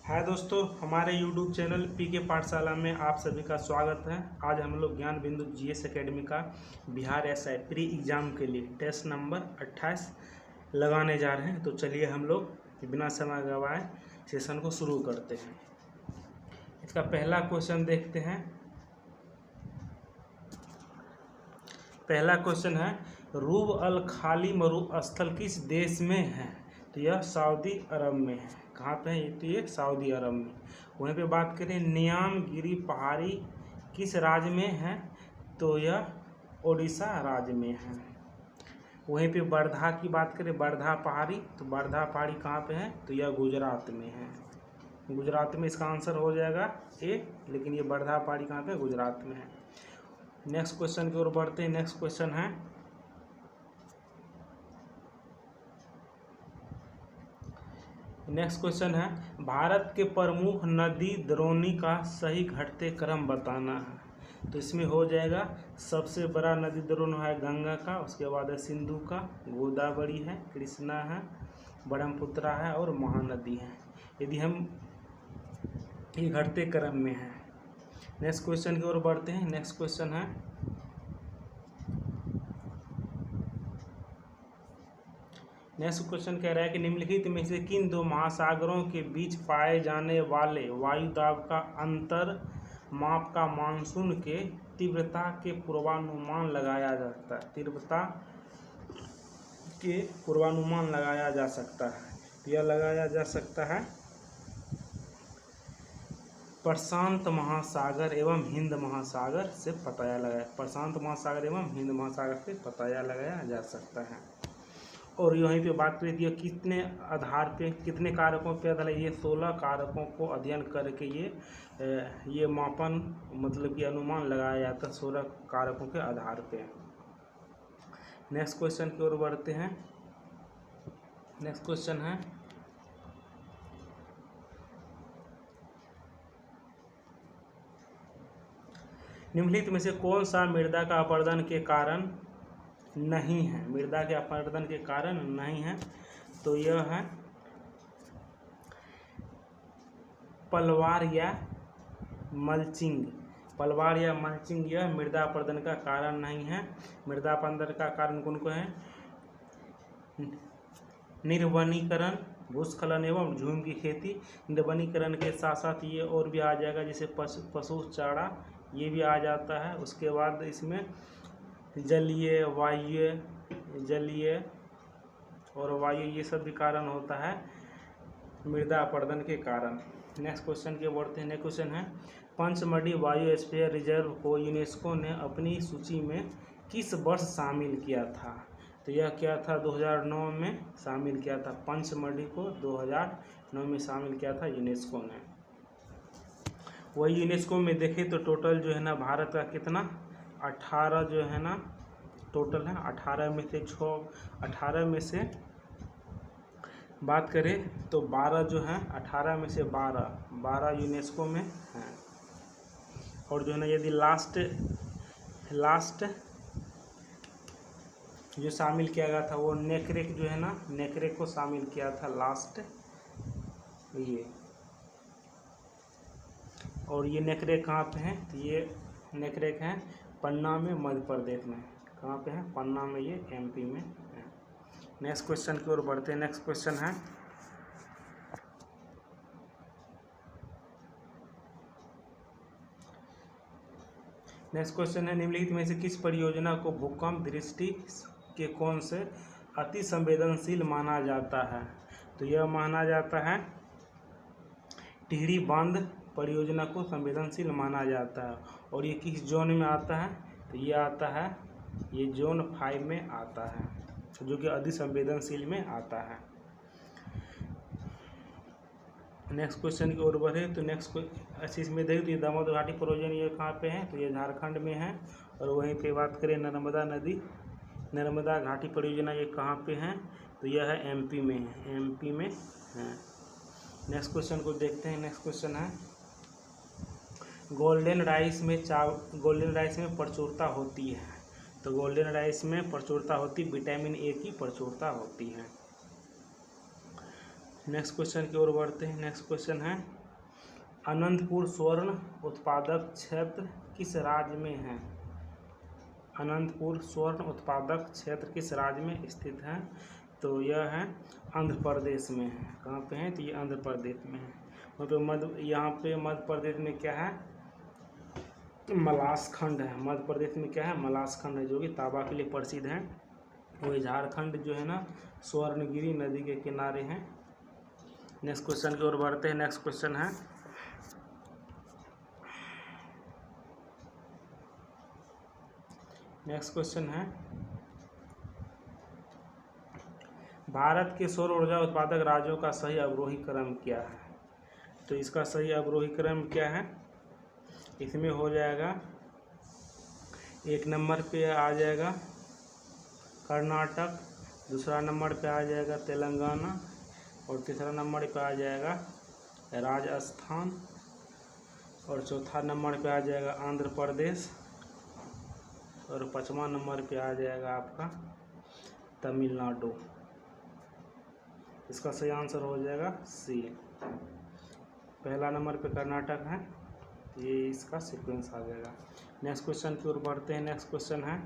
हाय दोस्तों, हमारे YouTube channel पीके पाठशाला में आप सभी का स्वागत है। आज हम लोग ज्ञान बिंदु जीएस एकेडमी का बिहार एसआई प्री एग्ज़ाम के लिए टेस्ट नंबर 28 लगाने जा रहे हैं। तो चलिए हम लोग बिना समय गवाए सेशन को शुरू करते हैं। इसका पहला क्वेश्चन देखते हैं। पहला क्वेश्चन है, रूब अल खाली मरुस्थल किस देश में है? तो यह सऊदी अरब में है। कहाँ पे है? तो ये सऊदी अरब में। वहीं पे बात करें, न्यामगिरी पहाड़ी किस राज्य में है? तो यह ओडिशा राज्य में है। वहीं पे वर्धा की बात करें, वर्धा पहाड़ी, तो वर्धा पहाड़ी कहाँ पे है? तो यह गुजरात में है। गुजरात में इसका आंसर हो जाएगा ए, लेकिन ये वर्धा पहाड़ी कहाँ पे? गुजरात में है। नेक्स्ट क्वेश्चन की ओर बढ़ते हैं। नेक्स्ट क्वेश्चन है, भारत के प्रमुख नदी द्रोणी का सही घटते क्रम बताना है। तो इसमें हो जाएगा, सबसे बड़ा नदी द्रोण है गंगा का, उसके बाद है सिंधु का, गोदावरी है, कृष्णा है, ब्रह्मपुत्रा है और महानदी है। यदि हम ये घटते क्रम में है। नेक्स्ट क्वेश्चन की ओर बढ़ते हैं। नेक्स्ट क्वेश्चन है, नेक्स्ट क्वेश्चन कह रहा है कि निम्नलिखित में से किन दो महासागरों के बीच पाए जाने वाले वायु दाब का अंतर माप का मानसून के तीव्रता के पूर्वानुमान लगाया जा सकता है? तीव्रता के पूर्वानुमान लगाया जा सकता है। यह लगाया जा सकता है प्रशांत महासागर एवं हिंद महासागर से पता लगाया। प्रशांत महासागर एवं हिंद महासागर से पता लगाया जा सकता है। और यहीं पे बात करें, ये कितने आधार पे, कितने कारकों पे आधार? ये 16 कारकों को अध्ययन करके ये मापन मतलब कि अनुमान लगाया जाता है 16 कारकों के आधार पे। नेक्स्ट क्वेश्चन की ओर बढ़ते हैं। नेक्स्ट क्वेश्चन है, निम्नलिखित में से कौन सा मृदा का अपरदन के कारण नहीं है? मृदा के अपरदन के कारण नहीं है। तो यह है पलवार या मल्चिंग। पलवार या मल्चिंग यह मृदा अपरदन का कारण नहीं है। मृदा अपरदन का कारण कौन को है? निर्वनीकरण, भूस्खलन एवं झूम की खेती। निर्वनीकरण के साथ साथ ये और भी आ जाएगा, जैसे पशु चारा, ये भी आ जाता है। उसके बाद इसमें जलीय, वायु, जलीय और वायु, ये सब भी कारण होता है मृदा अपरदन के कारण। नेक्स्ट क्वेश्चन के बढ़ते हैं। नेक्स्ट क्वेश्चन है, पंचमढ़ी बायोस्फीयर रिजर्व को यूनेस्को ने अपनी सूची में किस वर्ष शामिल किया था? तो यह क्या था? 2009 में शामिल किया था। पंचमढ़ी को 2009 में शामिल किया था यूनेस्को ने। वही यूनेस्को में देखें तो टोटल जो है ना, भारत का कितना 18 जो है ना टोटल है। 18 में से 18 में से बात करें तो 12 जो है, 18 में से 12 यूनेस्को में हैं। और जो है ना, यदि लास्ट जो शामिल किया गया था वो नेक्रेक जो है ना, नेक्रेक को शामिल किया था लास्ट ये। और ये नेक्रेक कहाँ पे है? तो ये नेक्रेक है पन्ना में, मध्य प्रदेश में। कहाँ पे है? पन्ना में, ये एमपी में है। नेक्स्ट क्वेश्चन की ओर बढ़ते हैं। नेक्स्ट क्वेश्चन है, निम्नलिखित में से किस परियोजना को भूकंप दृष्टि के कोण से अति संवेदनशील माना जाता है? तो यह माना जाता है टिहरी बांध परियोजना को संवेदनशील माना जाता है। और ये किस जोन में आता है? तो ये आता है, ये जोन 5 में आता है, जो कि अति संवेदनशील में आता है। नेक्स्ट क्वेश्चन की ओर बढ़े तो नेक्स्ट चीज़ में देखें तो ये दामोदर घाटी परियोजना ये कहाँ पे है? तो ये झारखंड में है। और वहीं पे बात करें नर्मदा नदी, नर्मदा घाटी परियोजना ये कहाँ पे है? तो यह है एमपी में है, एमपी में है। नेक्स्ट क्वेश्चन को देखते हैं। नेक्स्ट क्वेश्चन है, गोल्डन राइस में प्रचुरता होती है। तो गोल्डन राइस में प्रचुरता होती, विटामिन ए की प्रचुरता होती है। नेक्स्ट क्वेश्चन की ओर बढ़ते हैं। नेक्स्ट क्वेश्चन है, अनंतपुर स्वर्ण उत्पादक क्षेत्र किस राज्य में है? अनंतपुर स्वर्ण उत्पादक क्षेत्र किस राज्य में स्थित है? तो यह है आंध्र प्रदेश में है। कहाँ पे है? तो ये आंध्र प्रदेश में है। यहाँ पे मध्य प्रदेश में क्या है? मलासखंड है। मध्य प्रदेश में क्या है? मलासखंड है, जो कि तांबा के लिए प्रसिद्ध है। वही झारखंड जो है ना, स्वर्णगिरी नदी के किनारे हैं। नेक्स्ट क्वेश्चन की ओर बढ़ते हैं। नेक्स्ट क्वेश्चन है भारत के सौर ऊर्जा उत्पादक राज्यों का सही अवरोही क्रम क्या है? तो इसका सही अवरोही क्रम क्या है? इसमें हो जाएगा, 1 नंबर पे आ जाएगा कर्नाटक, दूसरा नंबर पे आ जाएगा तेलंगाना, और तीसरा नंबर पे आ जाएगा राजस्थान, और चौथा नंबर पे आ जाएगा आंध्र प्रदेश, और 5वां नंबर पे आ जाएगा आपका तमिलनाडु। इसका सही आंसर हो जाएगा सी। पहला नंबर पे कर्नाटक है, ये इसका सीक्वेंस आ जाएगा। नेक्स्ट क्वेश्चन की ओर बढ़ते हैं। नेक्स्ट क्वेश्चन है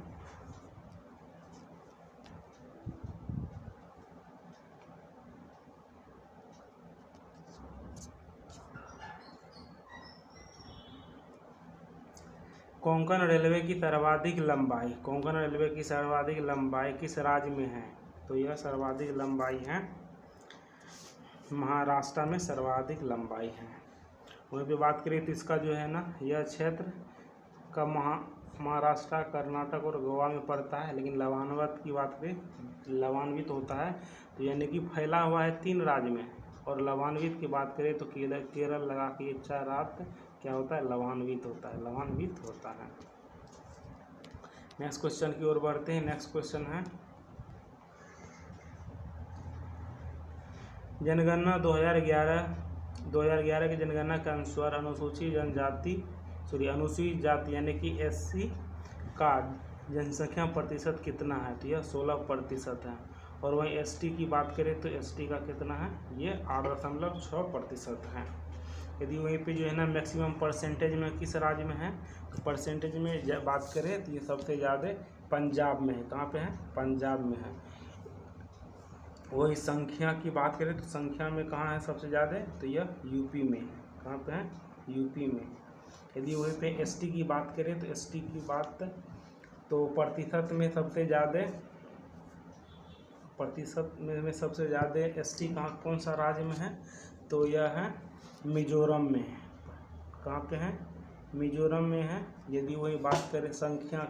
कोंकण रेलवे की सर्वाधिक लंबाई किस राज्य में है? तो यह सर्वाधिक लंबाई है महाराष्ट्र में, सर्वाधिक लंबाई है। वहीं पे बात करें तो इसका जो है ना, यह क्षेत्र का महाराष्ट्र, कर्नाटक और गोवा में पड़ता है। लेकिन लवान्वित की बात करें, लवान्वित होता है तो यानी कि फैला हुआ है 3 राज्य में। और लवान्वित की बात करें तो केरल लगा के 4 रात क्या होता है? लवान्वित होता है। नेक्स्ट क्वेश्चन की ओर बढ़ते हैं। नेक्स्ट क्वेश्चन है जनगणना 2011 की जनगणना के अनुसार अनुसूचित जाति यानी कि SC का जनसंख्या प्रतिशत कितना है? तो यह 16% है। और वहीं ST की बात करें तो ST का कितना है? ये 8.6% है। यदि वहीं पे जो है ना मैक्सिमम परसेंटेज में किस राज्य में है? तो परसेंटेज में बात करें तो ये सबसे ज़्यादा पंजाब में है। कहाँ पे है? पंजाब में है। वही संख्या की बात करें तो संख्या में कहाँ है सबसे ज़्यादा? तो यह यूपी में है। कहाँ पे है? यूपी में। यदि वहीं पे ST की बात करें तो ST की बात तो प्रतिशत में सबसे ज़्यादा ST कौन सा राज्य में है? तो यह है मिजोरम में है। कहाँ पे है? मिजोरम में है। यदि वही बात करें संख्या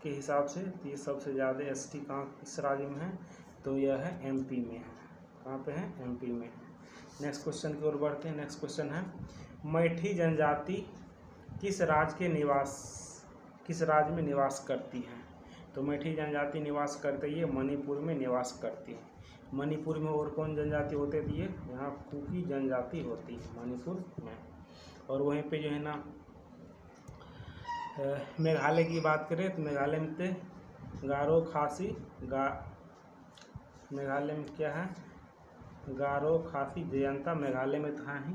के हिसाब से तो ये सबसे ज़्यादा ST कहाँ किस राज्य में है? तो यह है MP में है। कहाँ पे है? MP में। नेक्स्ट क्वेश्चन की ओर बढ़ते हैं। नेक्स्ट क्वेश्चन है मैठी जनजाति किस राज्य में निवास करती है? तो मैठी जनजाति निवास करते ही मणिपुर में निवास करती है। मणिपुर में और कौन जनजाति होते थी? यहाँ कुकी जनजाति होती है मणिपुर में। और वहीं पे जो है ना मेघालय की बात करें तो मेघालय में गारो खासी मेघालय में क्या है? गारो खासी जयंता मेघालय में था ही।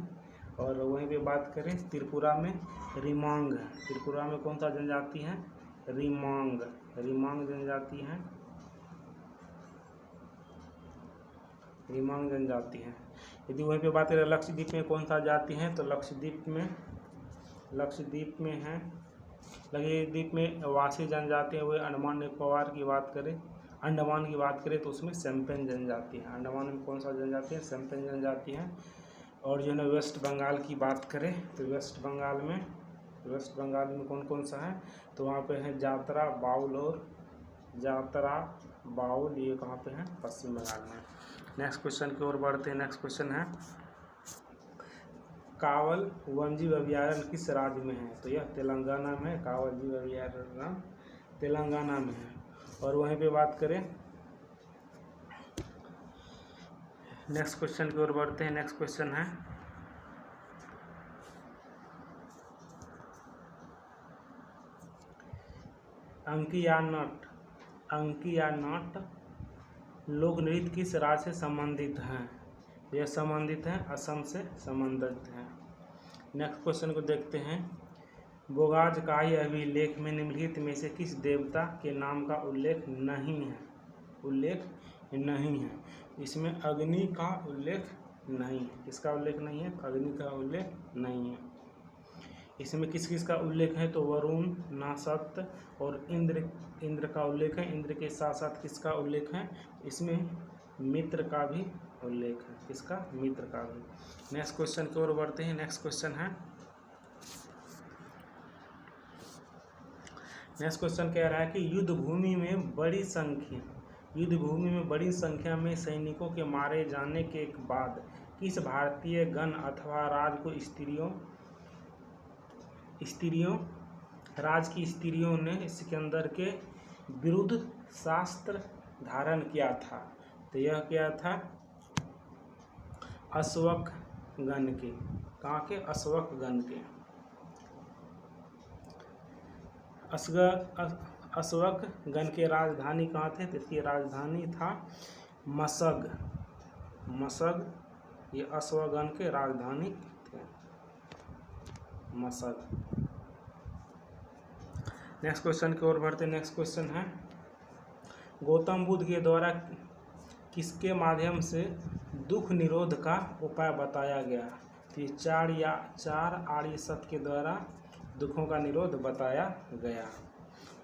और वहीं पे बात करें त्रिपुरा में रिमांग है। त्रिपुरा में कौन सा जनजाति है? रिमांग जनजाति है। रिमांग जनजाति है। यदि वहीं पे बात करें लक्षद्वीप में कौन सा जाति है? तो लक्षद्वीप में वासी जनजाति है। वही अंडमान की बात करें तो उसमें सेम्पेन जनजाति है। अंडमान में कौन सा जनजाति है? सेम्पेन जनजाति है। और जो है ना वेस्ट बंगाल की बात करें तो वेस्ट बंगाल में कौन सा है? तो वहाँ पे है जातरा बाउल, ये कहाँ पे है? पश्चिम बंगाल में। नेक्स्ट क्वेश्चन की ओर बढ़ते हैं। नेक्स्ट क्वेश्चन है कावल वन्यजीव अभयारण्य किस राज्य में है? तो यह तेलंगाना में है। कावल जीव अभयारण्य तेलंगाना में है। और वहीं पे बात करें नेक्स्ट क्वेश्चन की ओर बढ़ते हैं। नेक्स्ट क्वेश्चन है अंकियानाट लोक नृत्य किस राज्य से संबंधित हैं? यह संबंधित है असम से संबंधित है। नेक्स्ट क्वेश्चन को देखते हैं। बोगाजकाई अभिलेख में निम्नलिखित में से किस देवता के नाम का उल्लेख नहीं है? इसमें अग्नि का उल्लेख नहीं है। किसका उल्लेख नहीं है? अग्नि का उल्लेख नहीं है। इसमें किस किस का उल्लेख है? तो वरुण, नासत और इंद्र का उल्लेख है। इंद्र के साथ साथ किसका उल्लेख है? इसमें मित्र का भी उल्लेख है। किसका? मित्र का भी। नेक्स्ट क्वेश्चन की ओर बढ़ते हैं। नेक्स्ट क्वेश्चन कह रहा है कि युद्ध भूमि में बड़ी संख्या में सैनिकों के मारे जाने के बाद किस भारतीय गण अथवा राज को राज की स्त्रियों ने सिकंदर के विरुद्ध शस्त्र धारण किया था? तो यह क्या था? अश्वक गण के। कहाँ के? अश्वक गण के। अश्वक गण के राजधानी कहाँ थे? तो इसकी राजधानी था मशग। ये अश्वक गण के राजधानी थे, मशग। नेक्स्ट क्वेश्चन की ओर बढ़ते। नेक्स्ट क्वेश्चन है, गौतम बुद्ध के द्वारा किसके माध्यम से दुख निरोध का उपाय बताया गया? तो ये चार आर्य सत्य के द्वारा दुखों का निरोध बताया गया।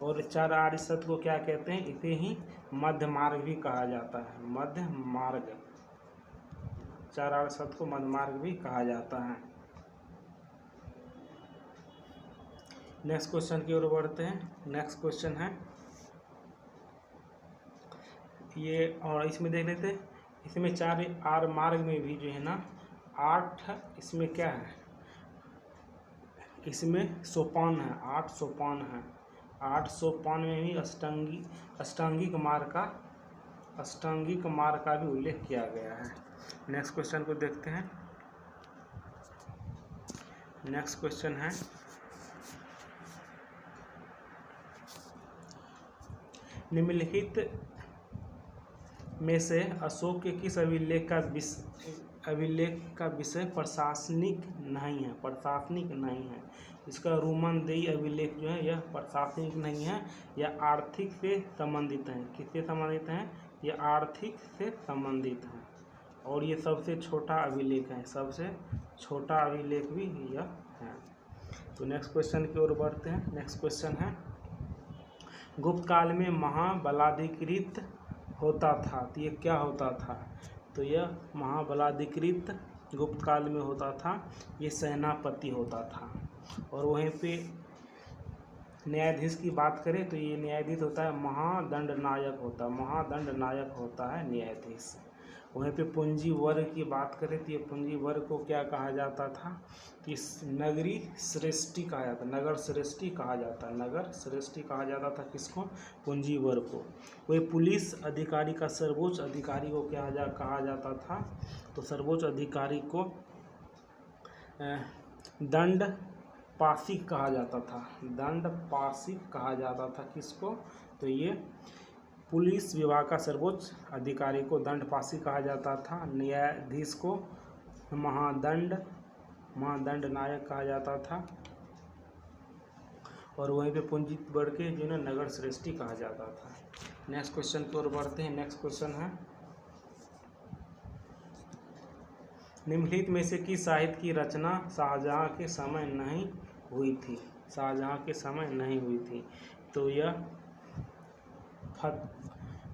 और चार आर्य सत्य को क्या कहते हैं? इसे ही मध्य मार्ग भी कहा जाता है। मध्य मार्ग। चार आर्य सत्य को मध्य मार्ग भी कहा जाता है। नेक्स्ट क्वेश्चन की ओर बढ़ते हैं। नेक्स्ट क्वेश्चन है ये, और इसमें देख लेते हैं। इसमें चार आर मार्ग में भी जो है ना 8 इसमें क्या है? इसमें सोपान है, 8 सोपान है। 8 सोपान में भी अष्टांगिक मार्ग का भी उल्लेख किया गया है। नेक्स्ट क्वेश्चन को देखते हैं। नेक्स्ट क्वेश्चन है, निम्नलिखित में से अशोक के किस अभिलेख का विषय प्रशासनिक नहीं है? इसका रोमनदेही अभिलेख जो है यह प्रशासनिक नहीं है, यह आर्थिक से संबंधित है। किससे संबंधित है? यह आर्थिक से संबंधित है। और ये सबसे छोटा अभिलेख है, सबसे छोटा अभिलेख भी यह है। तो नेक्स्ट क्वेश्चन की ओर बढ़ते हैं। नेक्स्ट क्वेश्चन है, गुप्त काल में महाबलाधिकृत होता था। तो ये क्या होता था? तो यह महाबलाधिकृत गुप्त काल में होता था, ये सेनापति होता था। और वहीं पे न्यायाधीश की बात करें तो ये न्यायाधीश होता है महादंडनायक होता है न्यायाधीश। वहीं पे पूंजी वर्ग की बात करें तो ये पूंजी वर्ग को क्या कहा जाता था? कि नगरी श्रेष्ठी कहा जाता, नगर श्रेष्ठी कहा जाता था। किसको? पूंजी वर्ग को। वही पुलिस अधिकारी का सर्वोच्च अधिकारी को क्या कहा जाता था? तो सर्वोच्च अधिकारी को दंड पाशिक कहा जाता था। किसको? तो ये पुलिस विभाग का सर्वोच्च अधिकारी को दंड पाशिक कहा जाता था। न्यायाधीश को महादंड नायक कहा जाता था। और वहीं पे पूंजी वर्ग के जिन्हें नगर श्रेष्ठी कहा जाता था। नेक्स्ट क्वेश्चन की ओर बढ़ते हैं। नेक्स्ट क्वेश्चन है, निम्नलिखित में से किस साहित्य की रचना शाहजहां के समय नहीं हुई थी? तो यह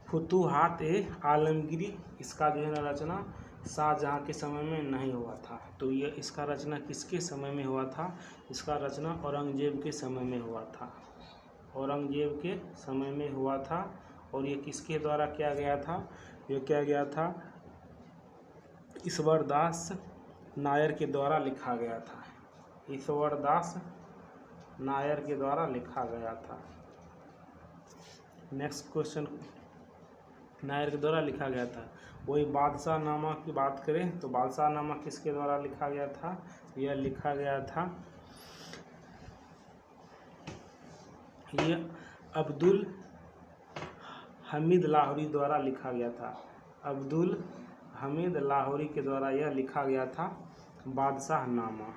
फुतुहात आलमगीरी, इसका जो है ना रचना शाहजहां के समय में नहीं हुआ था। तो ये इसका रचना किसके समय में हुआ था? इसका रचना औरंगजेब के समय में हुआ था। और ये किसके द्वारा किया गया था? ये किया गया था ईश्वरदास नायर के द्वारा लिखा गया था। नेक्स्ट क्वेश्चन, नायर के द्वारा लिखा गया था। वही बादशाह नामा की बात करें तो बादशाह नामा किसके द्वारा लिखा गया था? यह लिखा गया था, यह अब्दुल हमीद लाहौरी द्वारा लिखा गया था। अब्दुल हमीद लाहौरी के द्वारा यह लिखा गया था बादशाह नामा।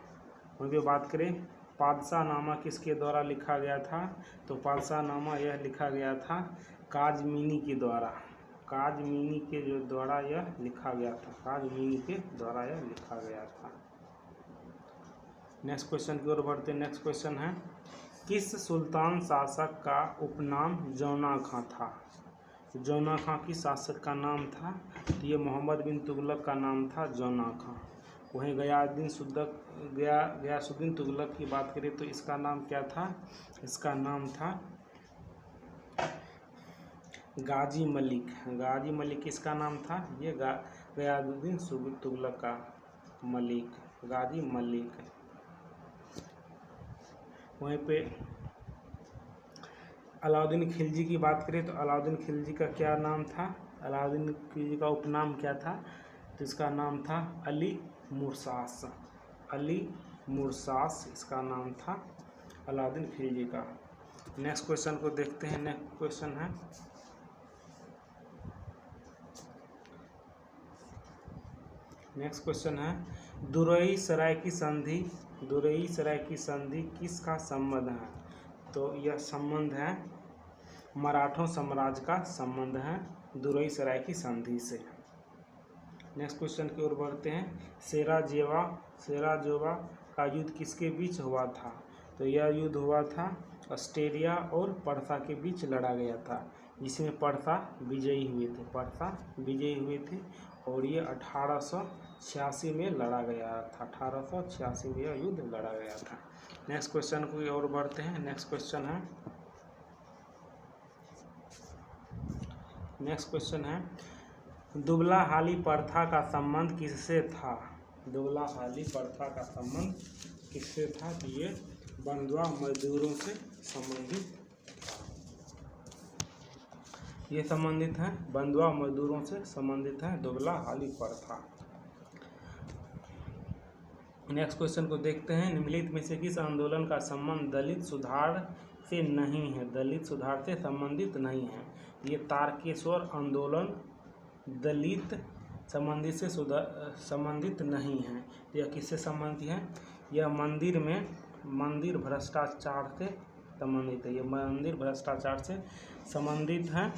वहीं पे बात करें पादशाह नामा किसके द्वारा लिखा गया था, तो पादशाह नामा यह लिखा गया था काजमीनी के द्वारा, काजमीनी के जो द्वारा यह लिखा गया था, काजमीनी के द्वारा यह लिखा गया था। नेक्स्ट क्वेश्चन की ओर बढ़ते हैं। नेक्स्ट क्वेश्चन है किस सुल्तान शासक का उपनाम जौना खां था, जौना खां किस शासक का नाम था, तो ये मोहम्मद बिन तुगलक का नाम था जौना खां। वहीं गयासुद्दीन तुगलक की बात करें तो इसका नाम क्या था, इसका नाम था गाजी मलिक, गाजी मलिक किसका नाम था, ये गयासुद्दीन तुगलक का मलिक, गाजी मलिक। वहीं पे अलाउद्दीन खिलजी की बात करें तो अलाउद्दीन खिलजी का क्या नाम था, अलाउद्दीन खिलजी का उपनाम क्या था, तो इसका नाम था अली मुर्सास, अली मुर्सास इसका नाम था अलाउद्दीन खिलजी का। नेक्स्ट क्वेश्चन को देखते हैं। नेक्स्ट क्वेश्चन है दुरई सराय की संधि, दुरई सराय की संधि किसका संबंध है, तो यह संबंध है मराठों साम्राज्य का संबंध है दुरई सराय की संधि से। नेक्स्ट क्वेश्चन की ओर बढ़ते हैं। सेराजेवा का युद्ध किसके बीच हुआ था, तो यह युद्ध हुआ था ऑस्ट्रेलिया और पर्सा के बीच लड़ा गया था, जिसमें पर्सा विजयी हुए थे, पर्सा विजयी हुए थे और ये 1886 में लड़ा गया था, 1886 में यह युद्ध लड़ा गया था। नेक्स्ट क्वेश्चन की ओर बढ़ते हैं। नेक्स्ट क्वेश्चन है दुबला हाली प्रथा का संबंध किससे था, दुबला हाली प्रथा का संबंध किससे था, कि ये बंधुआ मजदूरों से संबंधित था, ये संबंधित है बंधुआ मजदूरों से संबंधित है दुबला हाली प्रथा। नेक्स्ट क्वेश्चन को देखते हैं। निम्नलिखित में से किस आंदोलन का संबंध दलित सुधार से नहीं है, दलित सुधार से संबंधित नहीं है, ये तारकेश्वर आंदोलन दलित संबंधित नहीं है। यह किससे संबंधित है, यह मंदिर भ्रष्टाचार से संबंधित है, यह मंदिर भ्रष्टाचार से संबंधित है,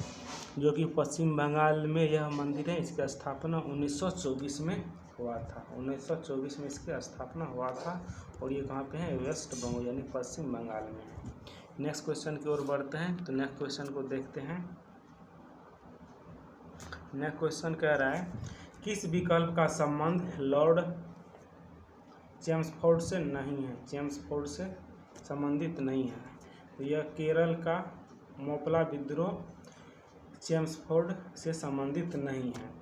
जो कि पश्चिम बंगाल में यह मंदिर है। इसकी स्थापना 1924 में हुआ था, 1924 में इसकी स्थापना हुआ था और ये कहाँ पे है, वेस्ट बंगाल यानी पश्चिम बंगाल में। नेक्स्ट क्वेश्चन की ओर बढ़ते हैं। तो नेक्स्ट क्वेश्चन को देखते हैं। नेक्स्ट क्वेश्चन कह रहा है किस विकल्प का संबंध लॉर्ड चेम्सफोर्ड से नहीं है, चेम्सफोर्ड से संबंधित नहीं है, तो यह केरल का मोपला विद्रोह चेम्सफोर्ड से संबंधित नहीं है।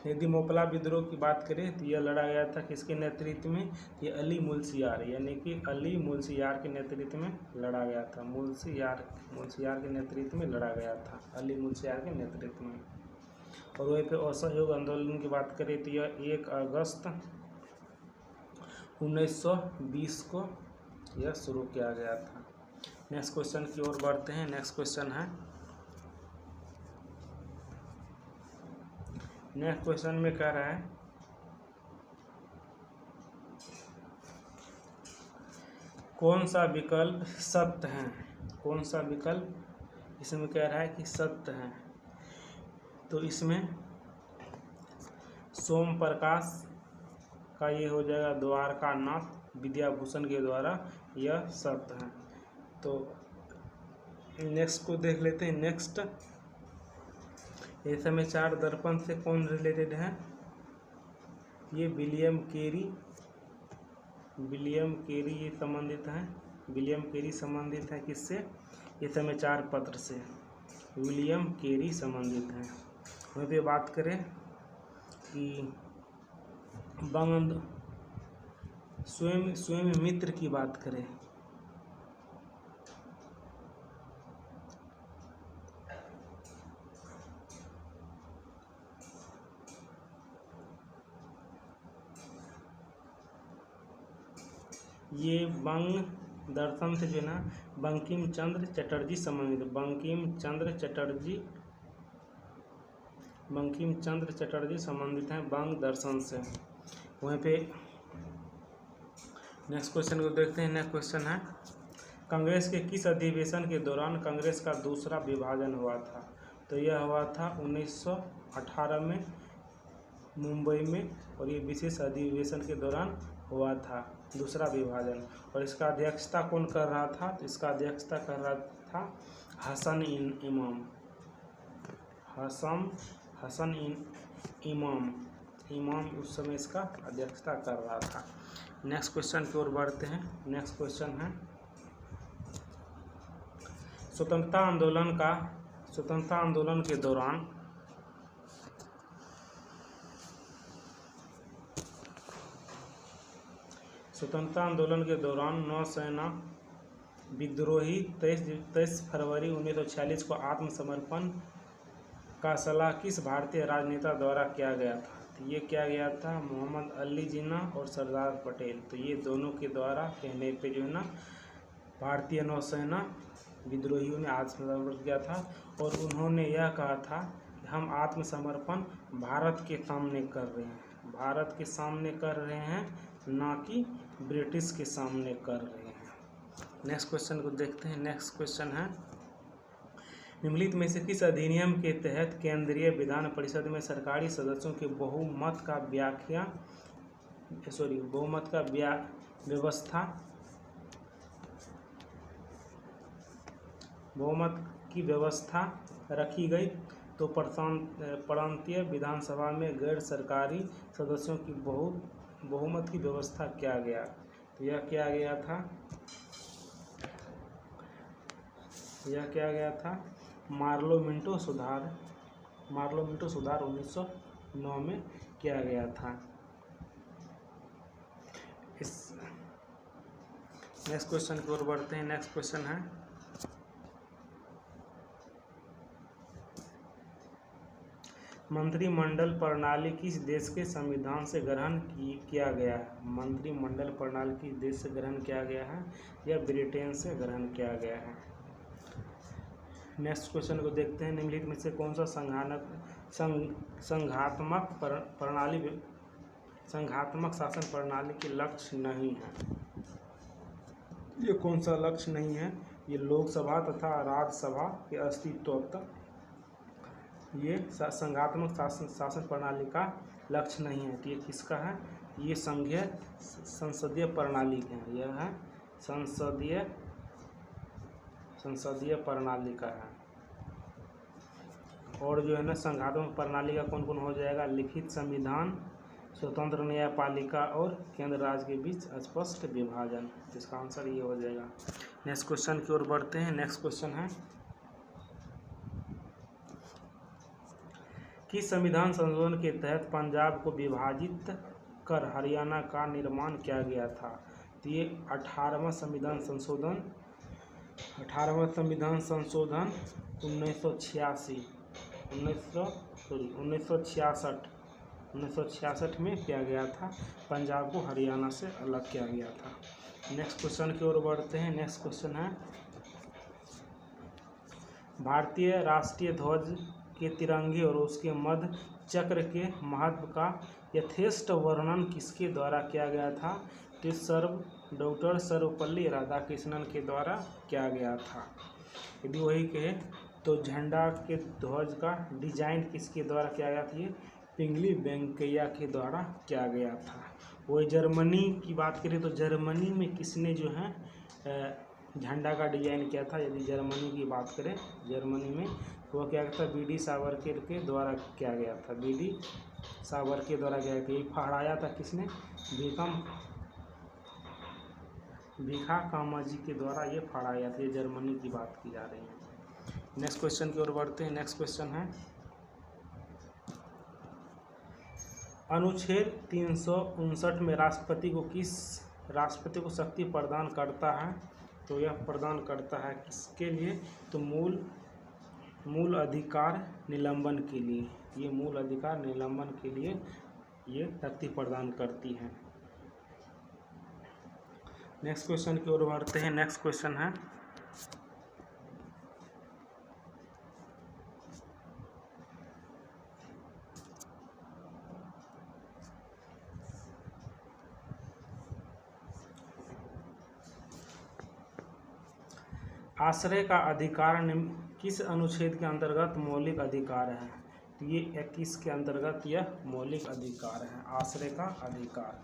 यदि मोपला विद्रोह की बात करें तो यह लड़ा गया था किसके नेतृत्व में, ये अली मुल्सियार यानी कि अली मुल्सियार के नेतृत्व में लड़ा गया था, मुल्सियार के नेतृत्व में लड़ा गया था, अली मुल्सियार के नेतृत्व में। और वहीं पे असहयोग आंदोलन की बात करें तो यह 1 अगस्त 1920 को यह शुरू किया गया था। नेक्स्ट क्वेश्चन की ओर बढ़ते हैं। नेक्स्ट क्वेश्चन में कह रहा है कौन सा विकल्प सत्य है, कौन सा विकल्प इसमें कह रहा है कि सत्य है, तो इसमें सोम प्रकाश का ये हो जाएगा द्वारकानाथ विद्याभूषण के द्वारा यह सत्य है। तो नेक्स्ट को देख लेते हैं। नेक्स्ट ये समाचार दर्पण से कौन रिलेटेड है, ये विलियम केरी ये संबंधित है, विलियम केरी संबंधित है किससे, ये समाचार पत्र से विलियम केरी संबंधित है। वहीं पे बात करें कि स्वयं मित्र की बात करें, ये बंग दर्शन से जो है ना बंकिम चंद्र चटर्जी संबंधित, बंकिम चंद्र चटर्जी संबंधित हैं बंग दर्शन से। वहीं पे नेक्स्ट क्वेश्चन को देखते हैं। नेक्स्ट क्वेश्चन है, कांग्रेस के किस अधिवेशन के दौरान कांग्रेस का दूसरा विभाजन हुआ था? तो यह हुआ था 1918 में मुंबई में, और ये विशेष अधिवेशन के दौरान हुआ था दूसरा विभाजन। और इसका अध्यक्षता कौन कर रहा था? तो इसका अध्यक्षता कर रहा था हसन इमाम उस समय इसका अध्यक्षता कर रहा था। नेक्स्ट क्वेश्चन की ओर बढ़ते हैं। नेक्स्ट क्वेश्चन है, स्वतंत्रता आंदोलन के दौरान नौसेना विद्रोही 23 फरवरी 1946 को आत्मसमर्पण का सलाह किस भारतीय राजनेता द्वारा किया गया था? तो ये किया गया था मोहम्मद अली जिन्ना और सरदार पटेल। तो ये दोनों के द्वारा कहने पे जो है ना भारतीय नौसेना विद्रोहियों ने आत्मसमर्पण किया था, और उन्होंने यह कहा था कि हम आत्मसमर्पण भारत के सामने कर रहे हैं, ना कि ब्रिटिश के सामने कर रहे हैं। नेक्स्ट क्वेश्चन को देखते हैं। नेक्स्ट क्वेश्चन है, निम्नलिखित में से किस अधिनियम के तहत केंद्रीय विधान परिषद में सरकारी सदस्यों के बहुमत की व्यवस्था रखी गई? तो प्रांतीय विधानसभा में गैर सरकारी सदस्यों की बहुमत की व्यवस्था किया गया। तो यह किया गया था मार्लोमिंटो सुधार 1909 में किया गया था। इस नेक्स्ट क्वेश्चन की ओर बढ़ते हैं। नेक्स्ट क्वेश्चन है, मंत्रिमंडल प्रणाली किस देश के संविधान से ग्रहण किया गया है? मंत्रिमंडल प्रणाली किस देश से ग्रहण किया गया है? यह ब्रिटेन से ग्रहण किया गया है। नेक्स्ट क्वेश्चन को देखते हैं। निम्नलिखित में से कौन सा संघात्मक शासन प्रणाली के लक्ष्य नहीं है? ये कौन सा लक्ष्य नहीं है? ये लोकसभा तथा राज्यसभा के अस्तित्व तक ये संघात्मक शासन प्रणाली का लक्ष्य नहीं है। तो ये किसका है? ये संसदीय प्रणाली है। यह है संसदीय प्रणाली का है। और जो है ना संघात्मक प्रणाली का कौन कौन हो जाएगा? लिखित संविधान, स्वतंत्र न्यायपालिका और केंद्र राज्य के बीच स्पष्ट विभाजन। इसका आंसर ये हो जाएगा। नेक्स्ट क्वेश्चन की ओर बढ़ते हैं। नेक्स्ट क्वेश्चन है, किस संविधान संशोधन के तहत पंजाब को विभाजित कर हरियाणा का निर्माण किया गया था? तो ये 18वां संविधान संशोधन 1966 में किया गया था। पंजाब को हरियाणा से अलग किया गया था। नेक्स्ट क्वेश्चन की ओर बढ़ते हैं। नेक्स्ट क्वेश्चन है, भारतीय राष्ट्रीय ध्वज के तिरंगे और उसके मध्य चक्र के महत्व का यथेष्ट वर्णन किसके द्वारा किया गया था? तो डॉक्टर सर्वपल्ली राधाकृष्णन के द्वारा किया गया था। यदि वही कहे तो झंडा के ध्वज का डिजाइन किसके द्वारा किया गया था? ये पिंगली वेंकैया के द्वारा किया गया था। वही जर्मनी की बात करें तो जर्मनी में किसने जो है झंडा का डिजाइन किया था? यदि जर्मनी की बात करें जर्मनी में तो वह क्या था? बी.डी. सावरकर के द्वारा किया गया था। बी.डी. सावरकर द्वारा किया गया। ये फहराया था किसने? भीखा कामाजी के द्वारा ये फहराया था। ये जर्मनी की बात की जा रही है। नेक्स्ट क्वेश्चन की ओर बढ़ते हैं। नेक्स्ट क्वेश्चन है, अनुच्छेद 359 में राष्ट्रपति को शक्ति प्रदान करता है? तो यह प्रदान करता है किसके लिए? तो मूल अधिकार निलंबन के लिए। ये मूल अधिकार निलंबन के लिए ये शक्ति प्रदान करती है। नेक्स्ट क्वेश्चन की ओर बढ़ते हैं। नेक्स्ट क्वेश्चन है, आश्रय का अधिकार किस अनुच्छेद के अंतर्गत मौलिक अधिकार है? तो ये 21 के अंतर्गत यह मौलिक अधिकार है, आश्रय का अधिकार।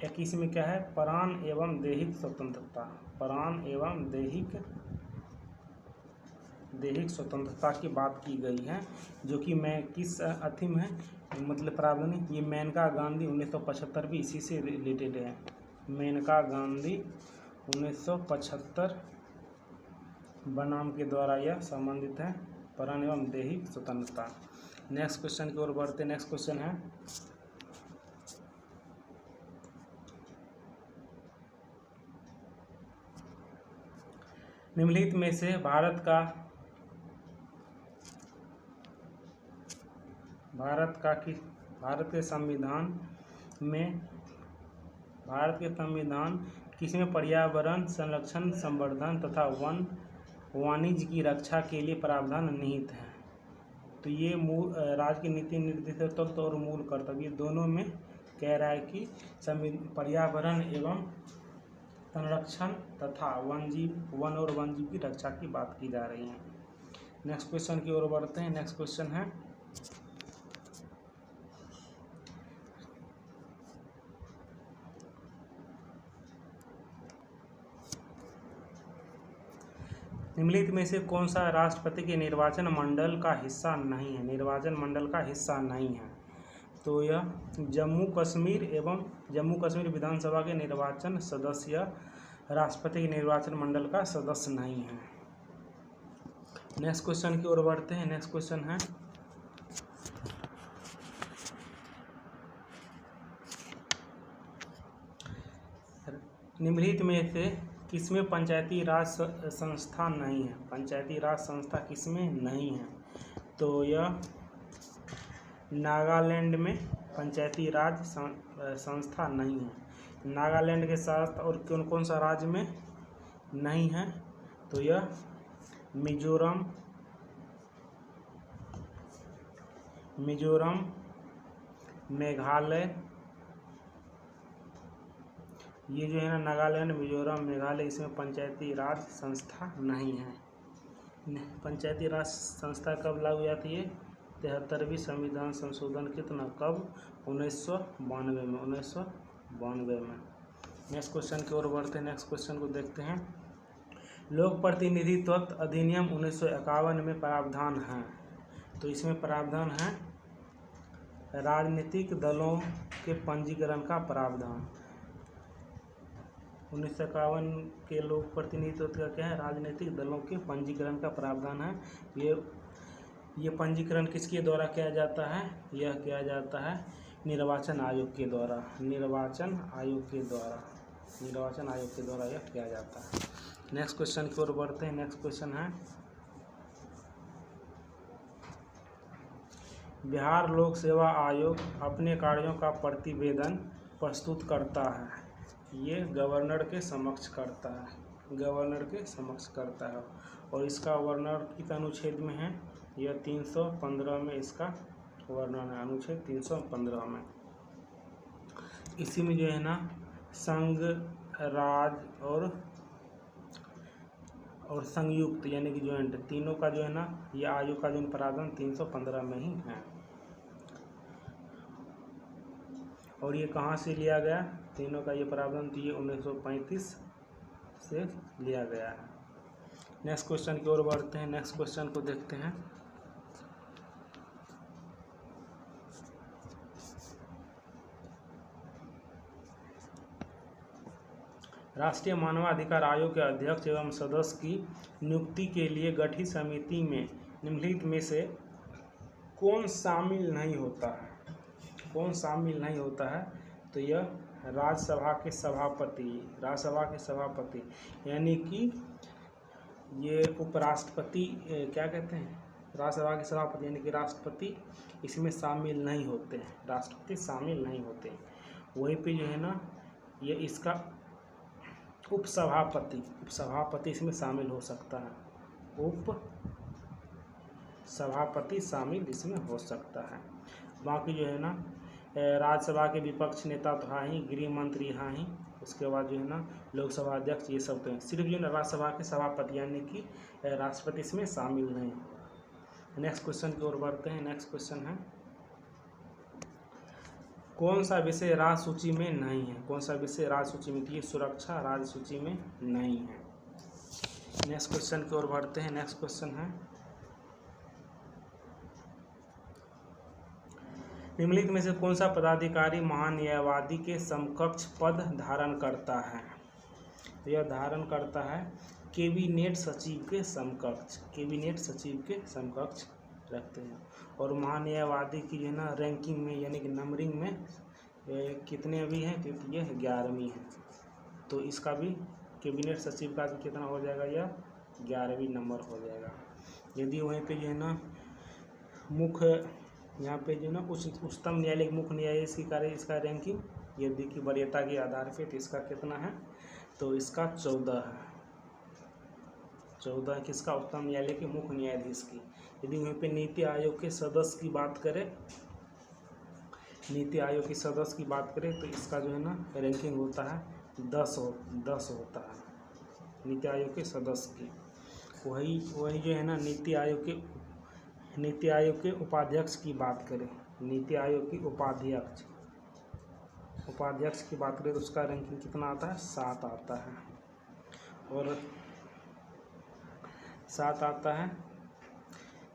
21 में क्या है? प्राण एवं दैहिक स्वतंत्रता, प्राण एवं दैहिक स्वतंत्रता की बात की गई है, जो कि मैं किस अथी है, मतलब प्रावधान है, ये मेनका गांधी 1975 भी इसी से रिलेटेड है। मेनका गांधी 1975 बनाम के द्वारा यह संबंधित है, प्राण एवं दैहिक स्वतंत्रता। नेक्स्ट क्वेश्चन की ओर बढ़ते। नेक्स्ट क्वेश्चन है, निम्नलिखित में से भारत के संविधान किसमें पर्यावरण संरक्षण, संवर्धन तथा वाणिज्य की रक्षा के लिए प्रावधान निहित है? तो ये मूल राज्य की नीति निर्देशित तत्व और मूल कर्तव्य दोनों में कह रहा है कि पर्यावरण एवं संरक्षण तथा वन और वन्यजीव की रक्षा की बात की जा रही है। नेक्स्ट क्वेश्चन की ओर बढ़ते हैं। नेक्स्ट क्वेश्चन है, निम्नलिखित में से कौन सा राष्ट्रपति के निर्वाचन मंडल का हिस्सा नहीं है? निर्वाचन मंडल का हिस्सा नहीं है, तो यह जम्मू कश्मीर विधानसभा के निर्वाचन सदस्य राष्ट्रपति के निर्वाचन मंडल का सदस्य नहीं है। नेक्स्ट क्वेश्चन की ओर बढ़ते हैं। नेक्स्ट क्वेश्चन है, निम्नलिखित में से किसमें पंचायती राज संस्था नहीं है? पंचायती राज संस्था किसमें नहीं है? तो यह नागालैंड में पंचायती राज संस्था नहीं है। नागालैंड के साथ और कौन सा राज्य में नहीं है? तो यह मिजोरम, मेघालय, ये जो है ना नागालैंड, मिजोरम, मेघालय, इसमें पंचायती राज संस्था नहीं है। पंचायती राज संस्था कब लागू हुई जाती है? 73वीं संविधान संशोधन कितना कब? 1992 में। नेक्स्ट क्वेश्चन की ओर बढ़ते हैं। नेक्स्ट क्वेश्चन को देखते हैं। लोक प्रतिनिधित्व अधिनियम 1951 में प्रावधान है, तो इसमें प्रावधान है राजनीतिक दलों के पंजीकरण का प्रावधान। 1951 के लोक प्रतिनिधित्व का क्या है? राजनीतिक दलों के पंजीकरण का प्रावधान है। ये पंजीकरण किसके द्वारा किया जाता है? यह किया जाता है निर्वाचन आयोग के द्वारा। निर्वाचन आयोग के द्वारा यह किया जाता है। नेक्स्ट क्वेश्चन की ओर बढ़ते हैं। नेक्स्ट क्वेश्चन है, बिहार लोक सेवा आयोग अपने कार्यों का प्रतिवेदन प्रस्तुत करता है, ये गवर्नर के समक्ष करता है। और इसका वर्णन किस अनुच्छेद में है? यह 315 में इसका वर्णन है, अनुच्छेद 315 में। इसी में जो है ना संघ, राज्य और संयुक्त यानी कि ज्वाइंट तीनों का जो है ना ये आयोग का जो प्रावधान 315 में ही है। और ये कहाँ से लिया गया? तीनों का ये प्रावधान तो ये 1935 से लिया गया है। नेक्स्ट क्वेश्चन की ओर बढ़ते हैं। नेक्स्ट क्वेश्चन को देखते हैं। राष्ट्रीय मानवाधिकार आयोग के अध्यक्ष एवं सदस्य की नियुक्ति के लिए गठित समिति में निम्नलिखित में से कौन शामिल नहीं होता है? तो यह राज्यसभा के सभापति यानी कि ये उपराष्ट्रपति क्या कहते हैं? राज्यसभा के सभापति यानी कि राष्ट्रपति इसमें शामिल नहीं होते हैं। राष्ट्रपति शामिल नहीं होते। वहीं पे जो है ना ये इसका उपसभापति इसमें शामिल हो सकता है। उपसभापति शामिल इसमें हो सकता है। बाकी जो है ना राज्यसभा के विपक्ष नेता तो हाँ ही, गृह मंत्री हाँ ही, उसके बाद जो है ना लोकसभा अध्यक्ष, ये सब तो हैं। सिर्फ जो है ना राज्यसभा के सभापति यानी कि राष्ट्रपति इसमें शामिल नहीं। नेक्स्ट क्वेश्चन की ओर बढ़ते हैं। नेक्स्ट क्वेश्चन है, कौन सा विषय राज्य सूची में नहीं है? कौन सा विषय राज्य सूची में? ये सुरक्षा राज्य सूची में नहीं है। नेक्स्ट क्वेश्चन की ओर बढ़ते हैं। नेक्स्ट क्वेश्चन है, निम्नलिखित में से कौन सा पदाधिकारी महान्यायवादी के समकक्ष पद धारण करता है? यह धारण करता है कैबिनेट सचिव के समकक्ष, कैबिनेट सचिव के समकक्ष रखते हैं। और महान्यायवादी की जो है ना रैंकिंग में यानी कि नंबरिंग में कितने अभी हैं? क्योंकि ये 11वीं है, तो इसका भी कैबिनेट सचिव का भी कितना हो जाएगा? यह 11वीं नंबर हो जाएगा। यदि वहीं पे जो है ना मुख्य, यहाँ पे जो है ना उच्चतम न्यायालय के मुख्य न्यायाधीश की कार्य इसका रैंकिंग यदि की वरीयता के आधार पे, तो इसका कितना है? तो इसका 14 है। 14 किसका? उच्चतम न्यायालय के मुख्य न्यायाधीश की। यदि वहीं पे नीति आयोग के सदस्य की बात करें, नीति आयोग के सदस्य की बात करें तो इसका जो है ना रैंकिंग होता है 10 होता है नीति आयोग के सदस्य की। वही जो है ना नीति आयोग के उपाध्यक्ष की बात करें, नीति आयोग की उपाध्यक्ष की बात करें तो उसका रैंकिंग कितना आता है? 7 आता है। और 7 आता है।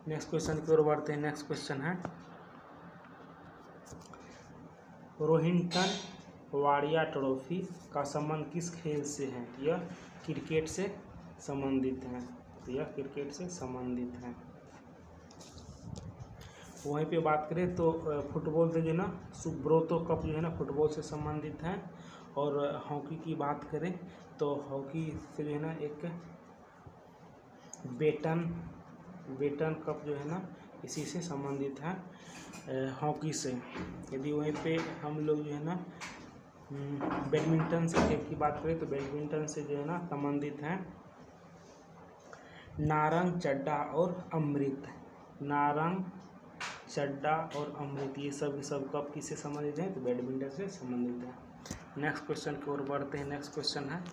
नेक्स्ट क्वेश्चन की ओर बढ़ते हैं। नेक्स्ट क्वेश्चन है, रोहिंटन वाडिया ट्रॉफी का संबंध किस खेल से है? यह क्रिकेट से संबंधित है। यह क्रिकेट से संबंधित है। वहीं पे बात करें तो फुटबॉल से जो है ना सुब्रोतो कप जो है ना फुटबॉल से संबंधित है। और हॉकी की बात करें तो हॉकी से जो है ना एक बेटन कप जो है ना इसी से संबंधित है, हॉकी से। यदि वहीं पे हम लोग जो है ना बैडमिंटन से खेल की बात करें तो बैडमिंटन से जो है ना संबंधित है नारंग, चड्डा और अमृत। नारंग, चड्डा और अमृत ये सब कप किससे संबंधित हैं? तो बैडमिंटन से संबंधित है। नेक्स्ट क्वेश्चन की ओर बढ़ते हैं। नेक्स्ट क्वेश्चन है,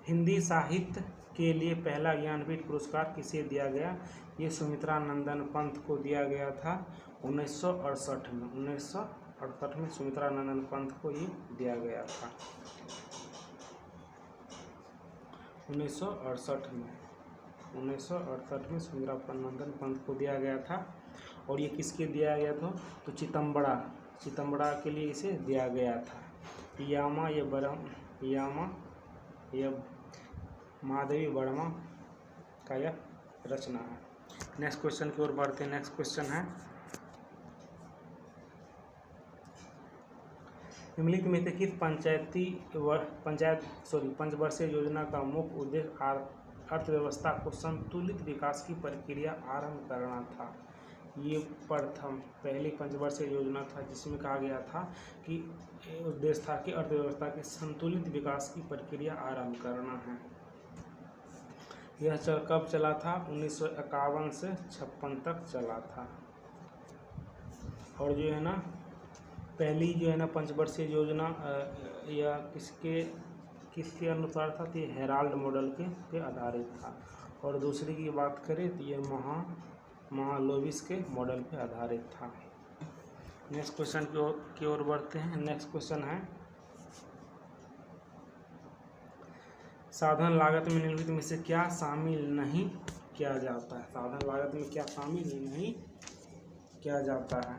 हिंदी साहित्य के लिए पहला ज्ञानपीठ पुरस्कार किसे दिया गया? ये सुमित्रा नंदन पंत को दिया गया था 1968 में। 1968 में सुमित्रा नंदन पंत को ये दिया गया था। 1968 में सुमित्रा नंदन पंत को दिया गया था। और ये किसके दिया गया था? तो चिदम्बरा के लिए इसे दिया गया था। यह माधवी वर्मा का यह रचना है। नेक्स्ट क्वेश्चन की ओर बढ़ते हैं। नेक्स्ट क्वेश्चन है, निम्नलिखित में से किस पंचवर्षीय योजना का मुख्य उद्देश्य अर्थव्यवस्था को संतुलित विकास की प्रक्रिया आरंभ करना था? ये पहली पंचवर्षीय योजना था जिसमें कहा गया था कि उद्देश्य था कि अर्थव्यवस्था के संतुलित विकास की प्रक्रिया आरंभ करना है। यह कब चला था? 1951 से 56 तक चला था। और जो है ना पहली जो है ना पंचवर्षीय योजना यह किसके अनुसार था? तो ये हेराल्ड मॉडल पे आधारित था। और दूसरी की बात करें तो ये महालोविस के मॉडल पे आधारित था। नेक्स्ट क्वेश्चन की ओर बढ़ते हैं। नेक्स्ट क्वेश्चन है, साधन लागत में निम्नलिखित में से क्या शामिल नहीं किया जाता है? साधन लागत में क्या शामिल नहीं किया जाता है?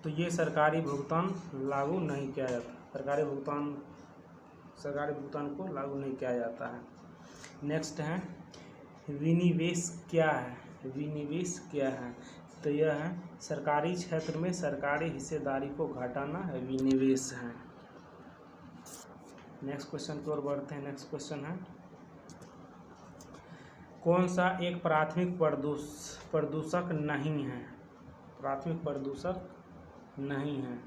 तो ये सरकारी भुगतान लागू नहीं किया जाता। सरकारी भुगतान को लागू नहीं किया जाता है। नेक्स्ट है, विनिवेश क्या है? विनिवेश क्या है? तो यह है सरकारी क्षेत्र में सरकारी हिस्सेदारी को घटाना विनिवेश है। नेक्स्ट क्वेश्चन की ओर बढ़ते हैं। नेक्स्ट क्वेश्चन है, कौन सा एक प्राथमिक प्रदूषक नहीं है? प्राथमिक प्रदूषक नहीं है।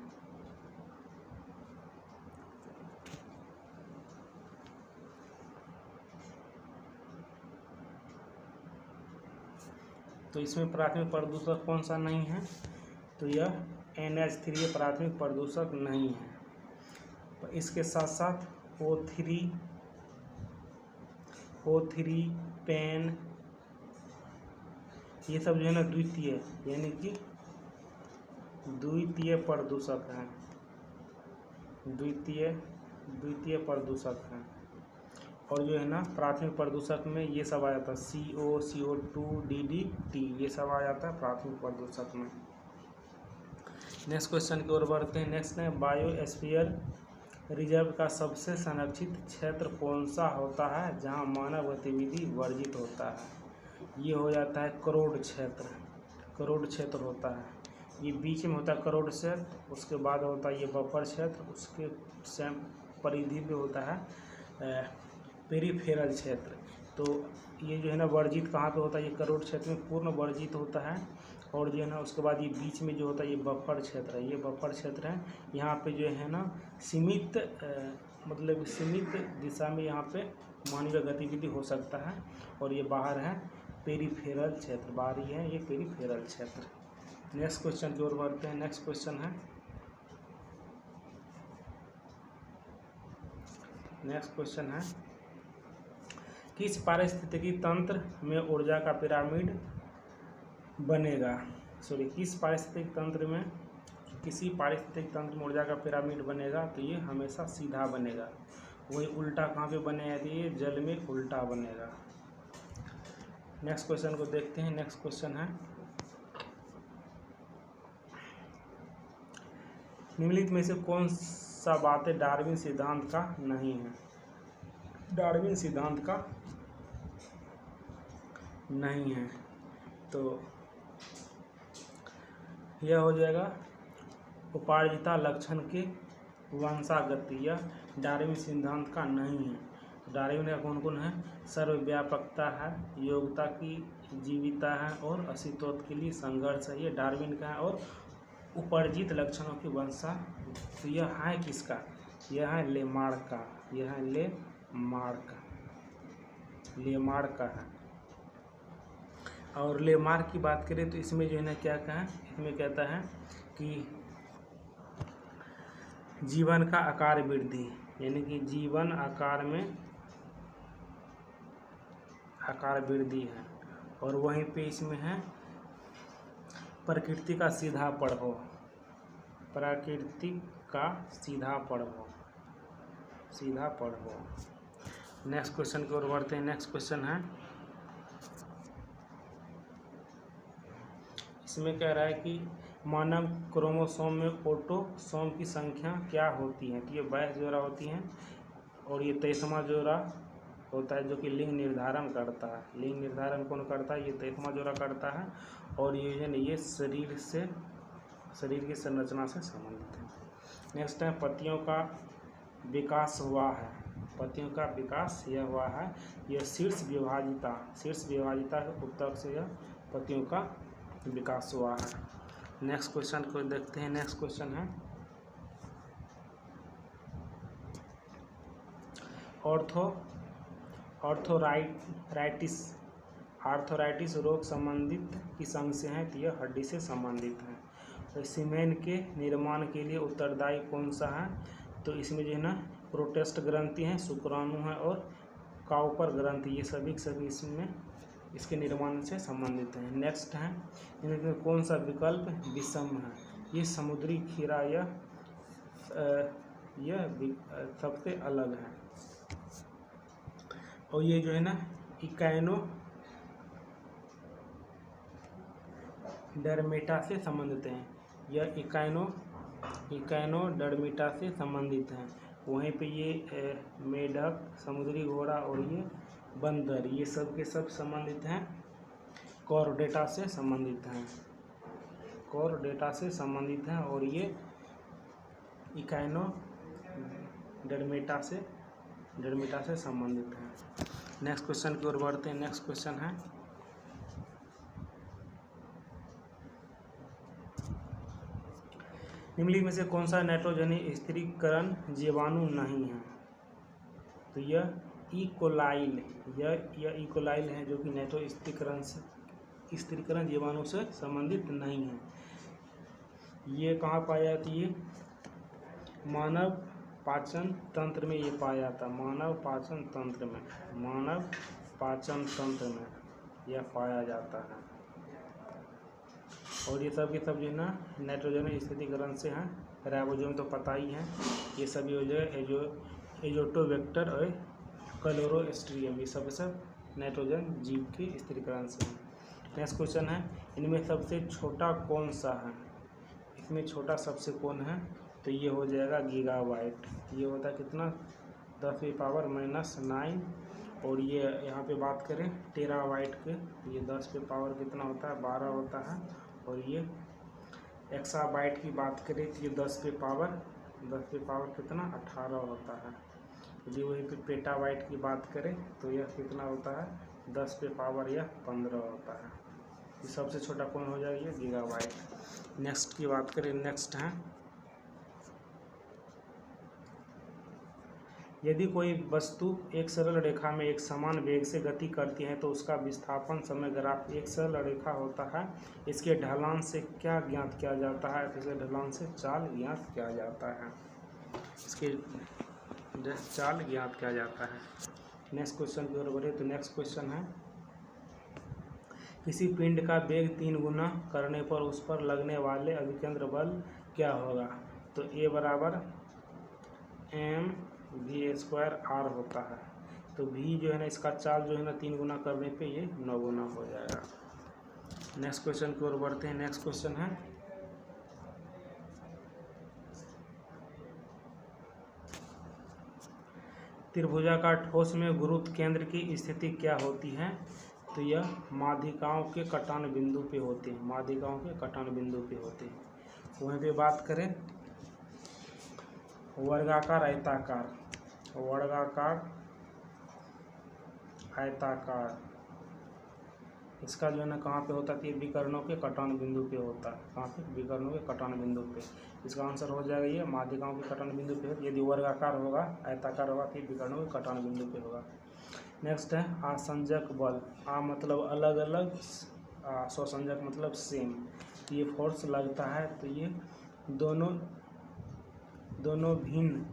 तो इसमें प्राथमिक प्रदूषक कौन सा नहीं है, तो यह NH3 ये प्राथमिक प्रदूषक नहीं है। तो इसके साथ साथ O3 पेन ये सब जो है ना द्वितीय, यानी कि द्वितीय प्रदूषक हैं, द्वितीय प्रदूषक हैं। और जो है ना प्राथमिक प्रदूषक में ये सब आ जाता है, CO, CO2, DDT ये सब आ जाता है प्राथमिक प्रदूषक में। नेक्स्ट क्वेश्चन की ओर बढ़ते हैं। नेक्स्ट है बायोस्फीयर रिजर्व का सबसे संरक्षित क्षेत्र कौन सा होता है जहां मानव गतिविधि वर्जित होता है। ये हो जाता है करोड़ क्षेत्र होता है। ये बीच में होता है करोड़ क्षेत्र, उसके बाद होता है ये बफर क्षेत्र, उसके परिधि में होता है पेरिफेरल क्षेत्र। तो ये जो है ना वर्जित कहाँ पे होता है, ये करोड़ क्षेत्र में पूर्ण वर्जित होता है। और जो है ना उसके बाद ये बीच में जो होता है ये बफर क्षेत्र है, ये बफर क्षेत्र है। यहाँ पे जो है ना सीमित मतलब सीमित दिशा में यहाँ पे मानवीय गतिविधि हो सकता है। और ये बाहर है पेरिफेरल क्षेत्र, बाहर ही है ये पेरिफेरल क्षेत्र। नेक्स्ट क्वेश्चन की ओर बढ़ते हैं। नेक्स्ट क्वेश्चन है किस पारिस्थितिकी तंत्र में ऊर्जा का पिरामिड बनेगा। किस पारिस्थितिक तंत्र में किसी पारिस्थितिक तंत्र में ऊर्जा का पिरामिड बनेगा, तो ये हमेशा सीधा बनेगा। वही उल्टा कहाँ पे बनेगा, तो ये जल में उल्टा बनेगा। नेक्स्ट क्वेश्चन को देखते हैं। नेक्स्ट क्वेश्चन है निम्नलिखित में से कौन सा बातें डार्विन सिद्धांत का नहीं है। डार्विन सिद्धांत का नहीं है, तो यह हो जाएगा उपार्जिता लक्षण के वंशागति, यह डार्विन सिद्धांत का नहीं है। डार्विन का कौन कौन है, सर्वव्यापकता है, योग्यता की जीविता है और अस्तित्व के लिए संघर्ष है, ये डार्विन का है। और उपार्जित लक्षणों की वंशा, तो यह है किसका, यह है लेमार्क का, यह है लेमार्क का है। और लेमार्क की बात करें तो इसमें जो है ना क्या कहा है, इसमें कहता है कि जीवन का आकार वृद्धि, यानी कि जीवन आकार में आकार वृद्धि है। और वहीं पे इसमें है प्रकृति का सीधा पढ़ो, प्रकृति का सीधा पढ़ो। नेक्स्ट क्वेश्चन की ओर बढ़ते हैं। नेक्स्ट क्वेश्चन है इसमें कह रहा है कि मानव क्रोमोसोम में ऑटोसोम की संख्या क्या होती है, तो ये 22 जोड़ा होती हैं। और ये 23वां जोड़ा होता है जो कि लिंग निर्धारण करता है। लिंग निर्धारण कौन करता है, ये 23वां जोड़ा करता है। और ये शरीर की संरचना से संबंधित है। नेक्स्ट है पतियों का विकास हुआ है, पतियों का विकास यह हुआ है, यह शीर्ष विभाजिता के उत्तक से यह पतियों का विकास हुआ है। नेक्स्ट क्वेश्चन को देखते हैं। नेक्स्ट क्वेश्चन है आर्थराइटिस रोग संबंधित किस अंग से है, तो यह हड्डी से संबंधित है। तो सीमेन के निर्माण के लिए उत्तरदायी कौन सा है, तो इसमें जो है ना प्रोटेस्ट ग्रंथि है, शुक्राणु है और काउपर ग्रंथि, ये सभी इसमें इसके निर्माण से संबंधित है। नेक्स्ट है इनमें कौन सा विकल्प विषम है, ये समुद्री खीरा यह सबसे अलग है। और ये जो है ना इकाइनोडर्मेटा से संबंधित हैं, यह इकाइनोडर्मेटा से संबंधित हैं। वहीं पे ये मेढक, समुद्री घोड़ा और ये बंदर, ये सब के सब संबंधित हैं, कॉर्डेटा से संबंधित हैं। और ये इकाइनोडर्मेटा से संबंधित हैं। नेक्स्ट क्वेश्चन की ओर बढ़ते हैं। नेक्स्ट क्वेश्चन है निम्नलिखित में से कौन सा नाइट्रोजनी स्थिरीकरण जीवाणु नहीं है, तो यह इकोलाइल है जो कि नाइट्रो स्थिरीकरण स्थिरीकरण जीवाणु से संबंधित नहीं है। ये कहाँ पाई जाती है? मानव पाचन तंत्र में ये पाया जाता है। मानव पाचन तंत्र में यह पाया जाता है। और ये सब के सब जो है ना नाइट्रोजन स्थिरीकरण से हैं। राइबोसोम तो पता ही है। ये सभी हो जाए एजोटोबैक्टर और क्लोरोस्ट्रिडियम, ये सब नाइट्रोजन जीव के स्थिरीकरण से हैं। नेक्स्ट क्वेश्चन है, इनमें सबसे छोटा कौन सा है? इसमें छोटा सबसे कौन है? तो ये हो जाएगा गीगाबाइट। ये होता है कितना? 10⁻⁻⁹। और ये यहाँ पे बात करें टेराबाइट के, ये 10⁻ कितना होता है? 12 होता है। और ये एक्साबाइट की बात करें तो ये 10⁻ कितना? 18 होता है। यदि वहीं पे पेटाबाइट की बात करें तो यह कितना होता है? 10⁻15 होता है। ये सबसे छोटा कौन हो जाएगा? ये गीगाबाइट। नेक्स्ट की बात करें, नेक्स्ट है, यदि कोई वस्तु एक सरल रेखा में एक समान वेग से गति करती है तो उसका विस्थापन समय ग्राफ एक सरल रेखा होता है। इसके ढलान से क्या ज्ञात किया जाता है? इसके ढलान से चाल ज्ञात किया जाता है। इसके चाल ज्ञात किया जाता है। नेक्स्ट क्वेश्चन की ओर बढ़े तो नेक्स्ट क्वेश्चन है, किसी पिंड का वेग 3 गुना करने पर उस पर लगने वाले अभिकेंद्र बल क्या होगा? तो A बराबर mv²r होता है। तो v जो है ना इसका चाल जो है ना 3 गुना करने पे ये 9 गुना हो जाएगा। नेक्स्ट क्वेश्चन की ओर बढ़ते हैं। नेक्स्ट क्वेश्चन है, त्रिभुजाकार ठोस में गुरुत्व केंद्र की स्थिति क्या होती है? तो यह माध्यिकाओं के कटान बिंदु पे होते हैं। माध्यिकाओं के कटान बिंदु पे होते हैं। वहीं पे बात करें वर्गाकार आयताकार, इसका जो है ना कहाँ पे होता है? विकर्णों के कटान बिंदु पे होता है। कहाँ पे? विकर्णों के कटान बिंदु पे। इसका आंसर हो जाएगा ये माध्यिकाओं के कटान बिंदु पे। यदि वर्गाकार होगा, आयताकार होगा तो विकर्णों के कटान बिंदु पे होगा। नेक्स्ट है आसंजक बल। आ मतलब अलग अलग, स्वसंजक मतलब सेम। ये फोर्स लगता है तो ये दोनों भिन्न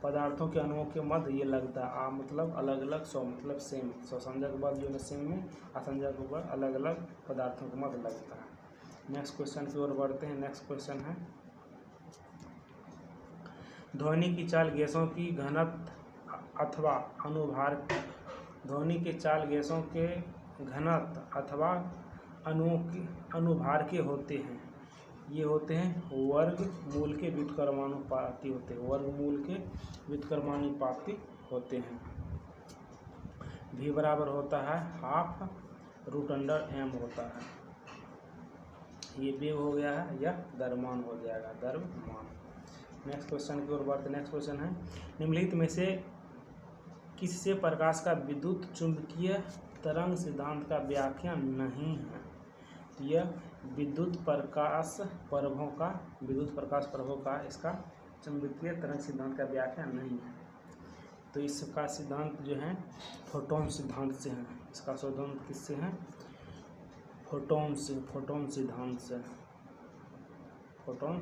पदार्थों के अणुओं के मध्य ये लगता है। आ मतलब अलग अलग, सौ मतलब सेम। स्वसंजक बल जो है सेम में, आसंजक बल अलग अलग पदार्थों के मध्य लगता है। नेक्स्ट क्वेश्चन की ओर बढ़ते हैं। नेक्स्ट क्वेश्चन है, ध्वनि की चाल गैसों की घनत्व अथवा अनुभार, ध्वनि के चाल गैसों के घनत्व अथवा अनुभार के होते हैं। ये होते हैं वर्गमूल के व्युत्क्रमानुपाती होते हैं। वर्गमूल के व्युत्क्रमानुपाती होते हैं। v बराबर होता है ½ होता है। ये वेग हो गया है, यह द्रव्यमान हो जाएगा, द्रव्यमान। नेक्स्ट क्वेश्चन की ओर बढ़ते। नेक्स्ट क्वेश्चन है, निम्नलिखित में से किससे प्रकाश का विद्युत चुंबकीय तरंग सिद्धांत का व्याख्यान नहीं है? तो यह विद्युत प्रकाश प्रभावों का इसका चुंबकीय तरंग सिद्धांत का व्याख्यान नहीं है। तो इसका सिद्धांत जो है फोटोन सिद्धांत से है। इसका सिद्धांत किससे है? फोटोन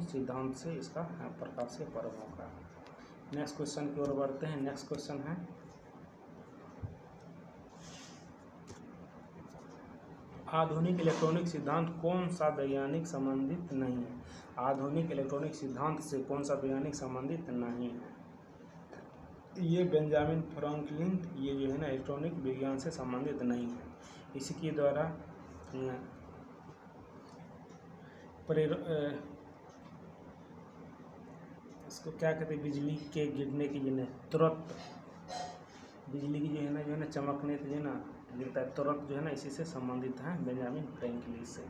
सिद्धांत से इसका प्रकाशीय प्रभावों का। नेक्स्ट क्वेश्चन की ओर बढ़ते हैं। नेक्स्ट क्वेश्चन है, आधुनिक इलेक्ट्रॉनिक सिद्धांत कौन सा वैज्ञानिक संबंधित नहीं है? आधुनिक इलेक्ट्रॉनिक सिद्धांत से कौन सा वैज्ञानिक संबंधित नहीं है? ये बेंजामिन फ्रैंकलिन, ये जो है ना इलेक्ट्रॉनिक विज्ञान से संबंधित नहीं है। इसके द्वारा इसको क्या कहते हैं? बिजली के गिरने की जो है तुरंत बिजली की जो है ना चमकने से जो है ना गिरता है, तुरंत जो है ना इसी से संबंधित है, बेंजामिन फ्रैंकलिन से।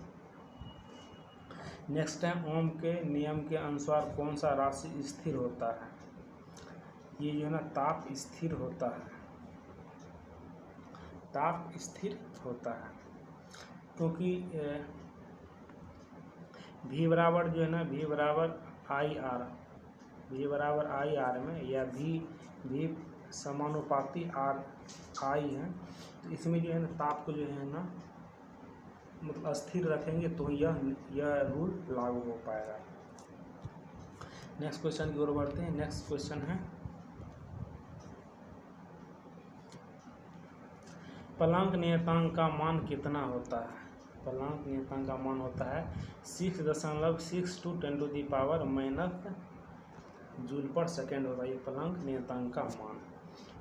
नेक्स्ट है, ओम के नियम के अनुसार कौन सा राशि स्थिर होता है? ये जो है ना ताप स्थिर होता है। क्योंकि v बराबर जो है ना v बराबर आई आर में, या v समानुपाती r आई है। तो इसमें जो है ना ताप को जो है ना मतलब अस्थिर रखेंगे तो यह रूल लागू हो पाएगा। नेक्स्ट क्वेश्चन की ओर बढ़ते हैं। नेक्स्ट क्वेश्चन है प्लांक नियतांक का मान कितना होता है? प्लांक नियतांक का मान होता है 6.62 × 10⁻⁻⁻ जूल पर सेकेंड होता है ये प्लांक नियतांक का मान।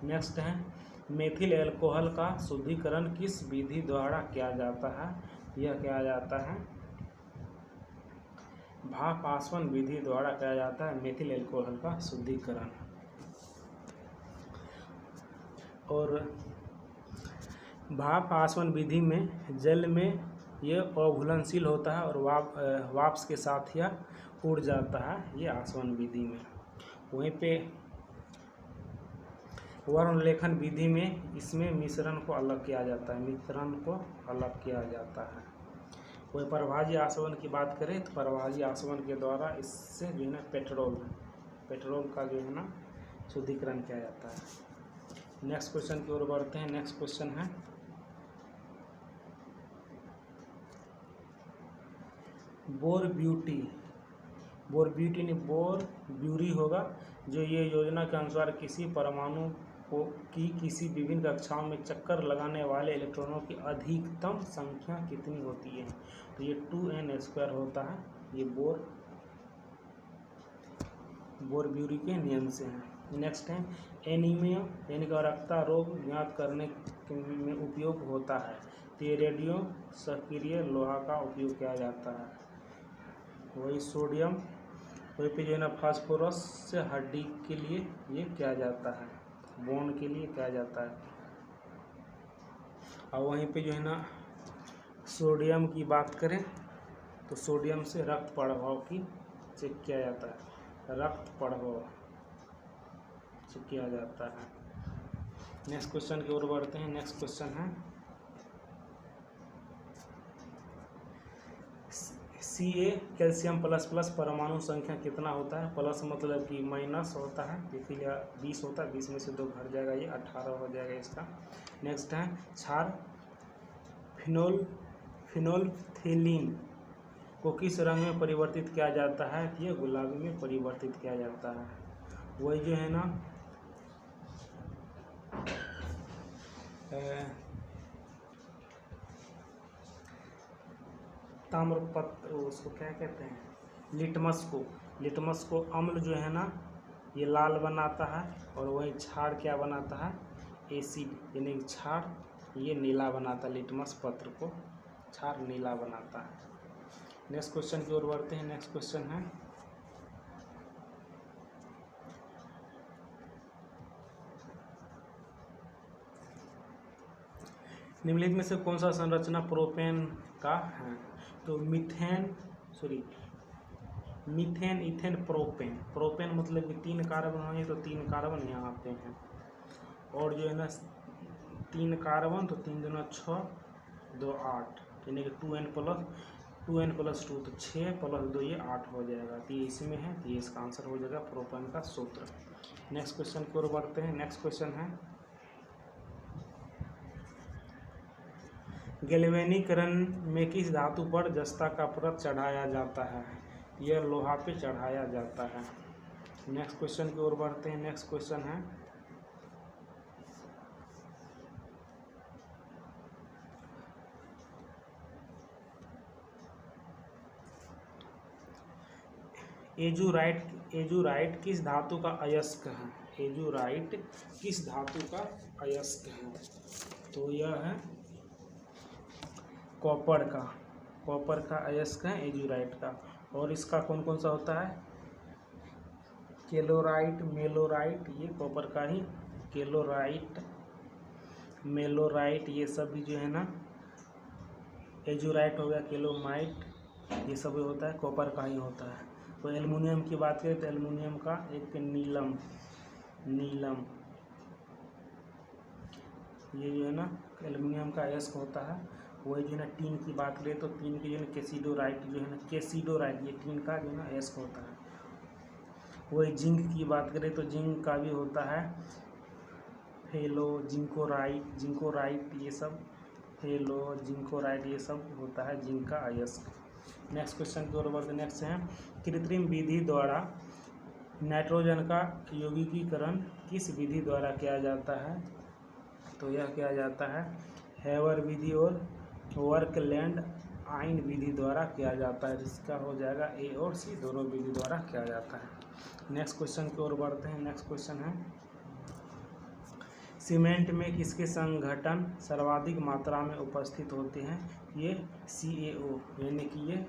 नेक्स्ट है मेथिल एल्कोहल का शुद्धिकरण किस विधि द्वारा किया जाता है? यह किया जाता है भाप आसवन विधि द्वारा किया जाता है मेथिल एल्कोहल का शुद्धिकरण। और भाप आसवन विधि में जल में यह अघुलनशील होता है और वाष्प के साथ यह उड़ जाता है ये आसवन विधि में। वहीं पे वर्ण लेखन विधि में इसमें मिश्रण को अलग किया जाता है, मिश्रण को अलग किया जाता है। वही प्रभाजी आसवन की बात करें तो प्रभाजी आसवन के द्वारा इससे जो है ना पेट्रोल का जो है ना शुद्धिकरण किया जाता है। नेक्स्ट क्वेश्चन की ओर बढ़ते हैं। नेक्स्ट क्वेश्चन है बोर ब्यूरी होगा जो ये योजना के अनुसार किसी परमाणु को किसी विभिन्न कक्षाओं में चक्कर लगाने वाले इलेक्ट्रॉनों की अधिकतम संख्या कितनी होती है? तो ये 2n² होता है। ये बोर ब्यूरी के नियम से है। नेक्स्ट है एनीमिया यानी कि रक्ता रोग ज्ञात करने में उपयोग होता है तो ये रेडियो सक्रिय लोहा का उपयोग किया जाता है। वही सोडियम वही पे जो है ना फास्फोरस से हड्डी के लिए ये किया जाता है, बोन के लिए किया जाता है। और वहीं पे जो है ना सोडियम की बात करें तो सोडियम से रक्त प्रभाव की चेक किया जाता है, रक्त प्रभाव चेक किया जाता है। नेक्स्ट क्वेश्चन की ओर बढ़ते हैं। नेक्स्ट क्वेश्चन है Ca कैल्शियम प्लस परमाणु संख्या कितना होता है? प्लस मतलब कि माइनस होता है, इसीलिए 20 होता है, 20 में से 2 घट जाएगा, ये 18 हो जाएगा इसका। नेक्स्ट है क्षार फिनोल्फथेलीन को किस रंग में परिवर्तित किया जाता है? ये गुलाबी में परिवर्तित किया जाता है। वही जो है ना ताम्रपत्र उसको क्या कहते हैं, लिटमस को अम्ल जो है ना ये लाल बनाता है और वही क्षार क्या बनाता है, एसिड यानी क्षार ये नीला बनाता है। लिटमस पत्र को क्षार नीला बनाता है। नेक्स्ट क्वेश्चन की ओर बढ़ते हैं। नेक्स्ट क्वेश्चन है निम्नलिखित में से कौन सा संरचना प्रोपेन का है? तो मीथेन, इथेन, प्रोपेन मतलब कि 3 कार्बन होंगे तो 3 कार्बन यहाँ पे हैं और जो है ना 3 कार्बन तो 3 दूना 6 2 8 यानी कि 2n + 2 तो 6 + 2 ये 8 हो जाएगा। तो ये इसमें है तो ये इसका आंसर हो जाएगा प्रोपेन का सूत्र। नेक्स्ट क्वेश्चन की ओर बढ़ते हैं। नेक्स्ट क्वेश्चन है गैल्वेनीकरण में किस धातु पर जस्ता का परत चढ़ाया जाता है? यह लोहा पे चढ़ाया जाता है। नेक्स्ट क्वेश्चन की ओर बढ़ते हैं। नेक्स्ट क्वेश्चन है एजुराइट किस धातु का अयस्क है? एजुराइट किस धातु का अयस्क है? तो यह है कॉपर का अयस्क है एजुराइट का। और इसका कौन कौन सा होता है? केलोराइट, मेलोराइट, ये कॉपर का ही केलोराइट, मेलोराइट ये सब भी जो है ना एजुराइट हो गया, केलोमाइट ये सब होता है कॉपर का ही होता है। तो एल्युमिनियम की बात करें तो एल्युमिनियम का एक नीलम ये जो है ना एल्युमिनियम का अयस्क होता है। वही जो है ना टीन की बात करें तो टीन की जो है ना केसिडोराइट ये टीन का जो है ना अयस्क होता है। वही जिंक की बात करें तो जिंक का भी होता है जिंकोराइट ये सब हेलो जिंकोराइट ये सब होता है जिंक का अयस्क। नेक्स्ट क्वेश्चन की ओर बढ़ते। नेक्स्ट है कृत्रिम विधि द्वारा नाइट्रोजन का यौगिकीकरण किस विधि द्वारा किया जाता है? तो यह किया जाता है हेवर विधि और वर्कलैंड आइन विधि द्वारा किया जाता है, जिसका हो जाएगा ए और सी दोनों विधि द्वारा किया जाता है। नेक्स्ट क्वेश्चन की ओर बढ़ते हैं। नेक्स्ट क्वेश्चन है सीमेंट में किसके संघटन सर्वाधिक मात्रा में उपस्थित होते हैं? ये CaO यानी कि ये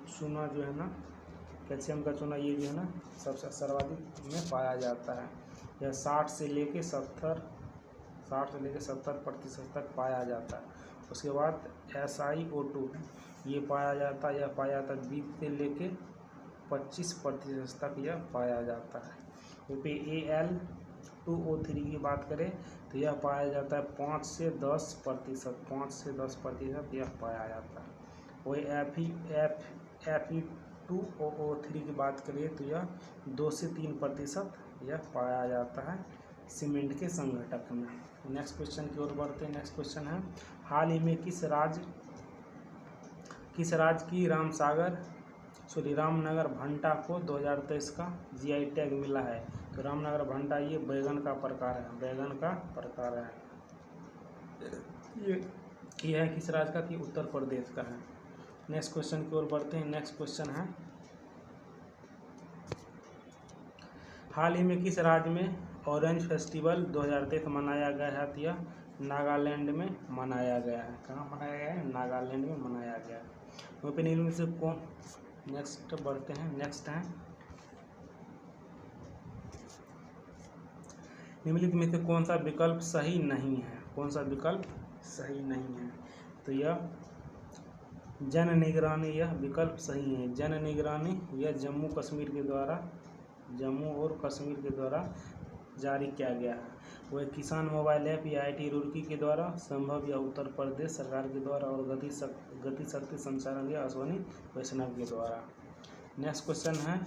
चूना जो है ना, कैल्शियम का चूना, ये जो है ना सबसे सर्वाधिक में पाया जाता है। यह 60 से लेके 70% तक पाया जाता है। उसके बाद SiO2 ये पाया जाता है, यह पाया जाता है 20 से लेके 25% तक यह पाया जाता है। वहीं पे Al2O3 की बात करें तो यह पाया जाता है 5 से 10% यह पाया जाता है। वही Fe2O3 की बात करें तो यह 2 से 3% यह पाया जाता है सीमेंट के संघटक में। नेक्स्ट क्वेश्चन की ओर बढ़ते हैं। नेक्स्ट क्वेश्चन है हाल ही में किस राज्य की रामनगर भंटा को 2023 का GI टैग मिला है? तो रामनगर भंटा ये बैगन का प्रकार है। ये है किस राज्य का? कि उत्तर प्रदेश का है। नेक्स्ट क्वेश्चन की ओर बढ़ते हैं। नेक्स्ट क्वेश्चन है हाल ही में किस राज्य में ऑरेंज फेस्टिवल 2023 मनाया गया है? तो यह नागालैंड में मनाया गया है। कहाँ मनाया गया है? नागालैंड में मनाया गया है। वहीं पे निम्न में से कौन, नेक्स्ट बढ़ते हैं। नेक्स्ट है निम्नलिखित में से कौन सा विकल्प सही नहीं है? कौन सा विकल्प सही नहीं है? तो यह जन निगरानी, यह विकल्प सही है। जन निगरानी यह जम्मू और कश्मीर के द्वारा जारी किया गया है। वह किसान मोबाइल ऐप या IIT रुड़की के द्वारा संभव या उत्तर प्रदेश सरकार के द्वारा और गति शक्ति संचालन या अश्वनी वैष्णव के द्वारा। नेक्स्ट क्वेश्चन है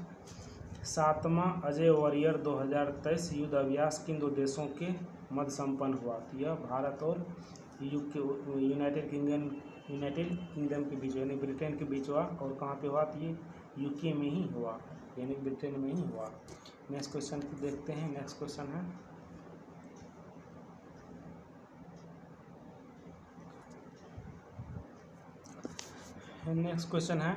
7वां अजय वॉरियर 2023 युद्ध अभ्यास किन दो देशों के मध्य संपन्न हुआ? तो यह भारत और यूनाइटेड किंगडम के बीच यानी ब्रिटेन के बीच हुआ। और कहाँ पे हुआ? तो ये UK में ही हुआ, यानी ब्रिटेन में ही हुआ। नेक्स्ट क्वेश्चन देखते हैं। नेक्स्ट क्वेश्चन है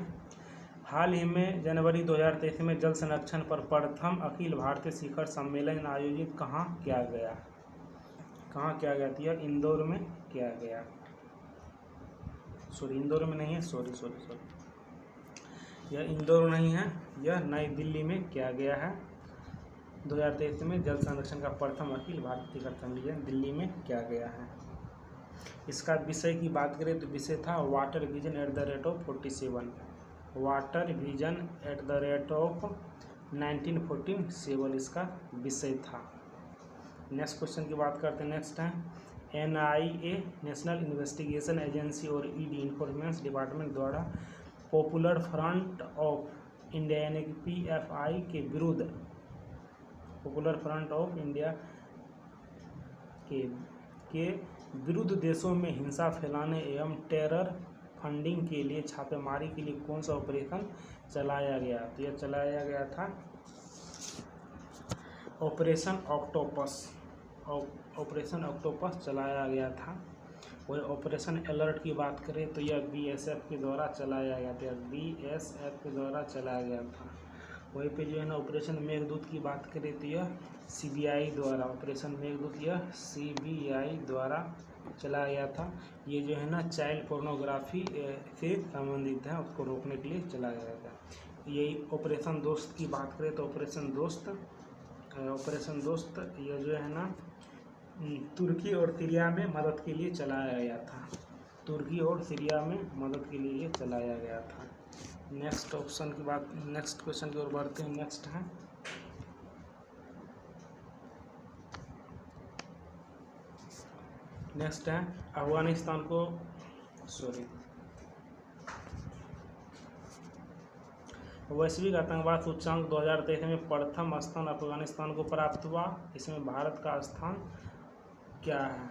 हाल ही में जनवरी 2023 में जल संरक्षण पर प्रथम अखिल भारतीय शिखर सम्मेलन आयोजित कहाँ किया गया? तो यह इंदौर में किया गया। इंदौर में नहीं है, यह इंदौर नहीं है, यह नई दिल्ली में किया गया है। 2023 में जल संरक्षण का प्रथम अखिल भारतीय शिखर सम्मेलन दिल्ली में किया गया है। इसका विषय की बात करें तो विषय था वाटर विजन @47। वाटर विजन @1947 इसका विषय था। नेक्स्ट क्वेश्चन की बात करते हैं। नेक्स्ट है NIA नेशनल इन्वेस्टिगेशन एजेंसी और ED इंफॉर्मेशन डिपार्टमेंट द्वारा पॉपुलर फ्रंट ऑफ इंडिया यानी कि PFI के विरुद्ध पॉपुलर फ्रंट ऑफ इंडिया के विरुद्ध देशों में हिंसा फैलाने एवं टेरर फंडिंग के लिए छापेमारी के लिए कौन सा ऑपरेशन चलाया गया? तो यह चलाया गया था ऑपरेशन ऑक्टोपस चलाया गया था। वही ऑपरेशन अलर्ट की बात करें तो यह BSF के द्वारा चलाया गया था। वहीं पे जो है ना ऑपरेशन मेघदूत की बात करें तो यह CBI द्वारा, ऑपरेशन मेघदूत यह CBI द्वारा चलाया गया था। ये जो है ना चाइल्ड पोर्नोग्राफी से संबंधित है, उसको रोकने के लिए चलाया गया था। यही ऑपरेशन दोस्त की बात करें तो ऑपरेशन दोस्त ये जो है ना तुर्की और सीरिया में मदद के लिए चलाया गया था। ये चलाया गया था। नेक्स्ट क्वेश्चन की ओर बढ़ते हैं। नेक्स्ट है अफगानिस्तान को वैश्विक आतंकवाद सूचकांक 2023 में प्रथम स्थान अफगानिस्तान को प्राप्त हुआ। इसमें भारत का स्थान क्या है?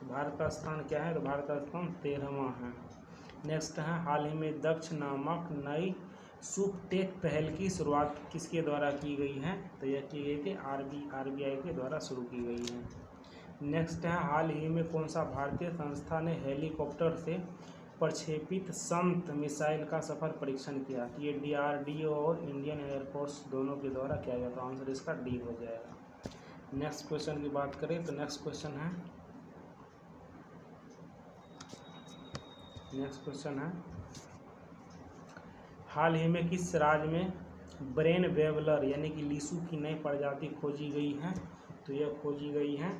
तो भारत का स्थान क्या है, तो भारत का स्थान 13वां है। नेक्स्ट है, हाल ही में दक्ष नामक नई सुपटेक पहल की शुरुआत किसके द्वारा की गई है, तो यह की गई थी आरबीआई के द्वारा शुरू की गई है। नेक्स्ट है, हाल ही में कौन सा भारतीय संस्था ने हेलीकॉप्टर से प्रक्षेपित संत मिसाइल का सफल परीक्षण किया, तो ये DRDO और इंडियन एयरफोर्स दोनों के द्वारा किया गया, तो आंसर इसका डी हो जाएगा। नेक्स्ट क्वेश्चन की बात करें तो नेक्स्ट क्वेश्चन है हाल ही में किस राज्य में ब्रेन वेवलर यानी कि लीसू की नई प्रजाति खोजी गई है, तो यह खोजी गई है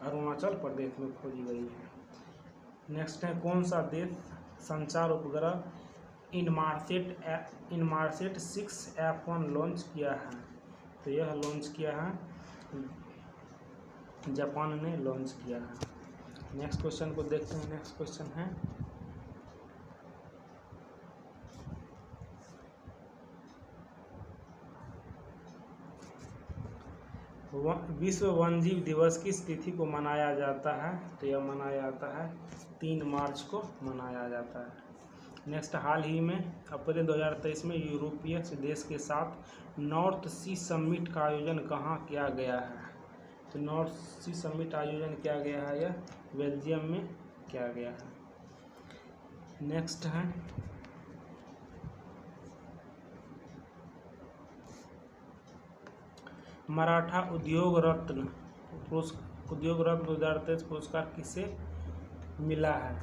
अरुणाचल प्रदेश में खोजी गई है। नेक्स्ट है, कौन सा देश संचार उपग्रह इनमार्सेट 6F1 लॉन्च किया है, तो यह लॉन्च किया है जापान ने लॉन्च किया है। नेक्स्ट क्वेश्चन को देखते हैं। नेक्स्ट क्वेश्चन है, विश्व वन्यजीव दिवस किस तिथि को मनाया जाता है, तो यह मनाया जाता है 3 मार्च को मनाया जाता है। नेक्स्ट, हाल ही में अप्रैल 2023 में यूरोपीय देश के साथ नॉर्थ सी समिट का आयोजन कहाँ किया गया है, तो नॉर्थ सी समिट आयोजन किया गया है यह बेल्जियम में किया गया है। नेक्स्ट है, मराठा उद्योग रत्न 2023 पुरस्कार किसे मिला है,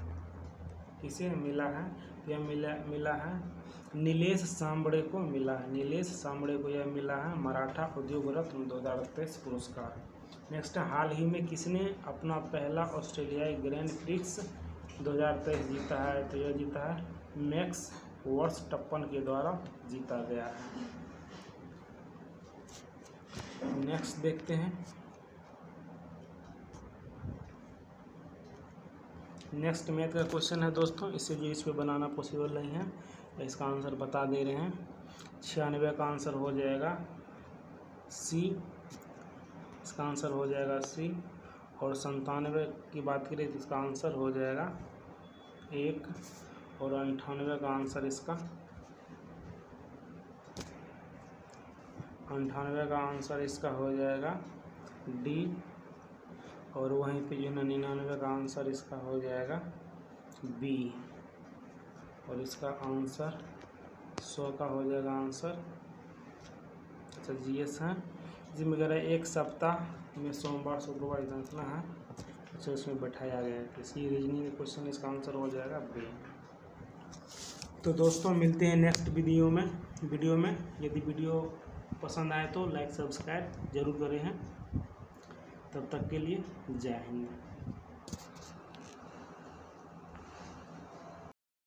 यह मिला है नीलेश सांबड़े को मिला है, यह मिला है मराठा उद्योग रत्न 2023 पुरस्कार। नेक्स्ट, हाल ही में किसने अपना पहला ऑस्ट्रेलियाई ग्रैंड प्रिक्स 2023 जीता है, तो यह जीता है मैक्स वर्स्टप्पन के द्वारा जीता गया है। नेक्स्ट देखते हैं। नेक्स्ट मैथ का क्वेश्चन है दोस्तों, इससे जो इस पे बनाना पॉसिबल नहीं है, इसका आंसर बता दे रहे हैं। 96 का आंसर हो जाएगा सी, इसका आंसर हो जाएगा सी। और 97 की बात करें तो इसका आंसर हो जाएगा 1। और 98 का आंसर इसका 98 का आंसर इसका हो जाएगा डी। और वहीं पे जो 99 का आंसर इसका हो जाएगा बी। और इसका आंसर 100 का हो जाएगा आंसर। अच्छा, जीएस है जिसमें वगैरह एक सप्ताह में सोमवार शुक्रवार इतना है, अच्छा उसमें बैठाया गया है, इसी रीजनिंग क्वेश्चन इसका आंसर हो जाएगा बी। तो दोस्तों मिलते हैं नेक्स्ट वीडियो में। यदि वीडियो पसंद आए तो लाइक सब्सक्राइब जरूर करें हैं। तब तक के लिए जय हिंद।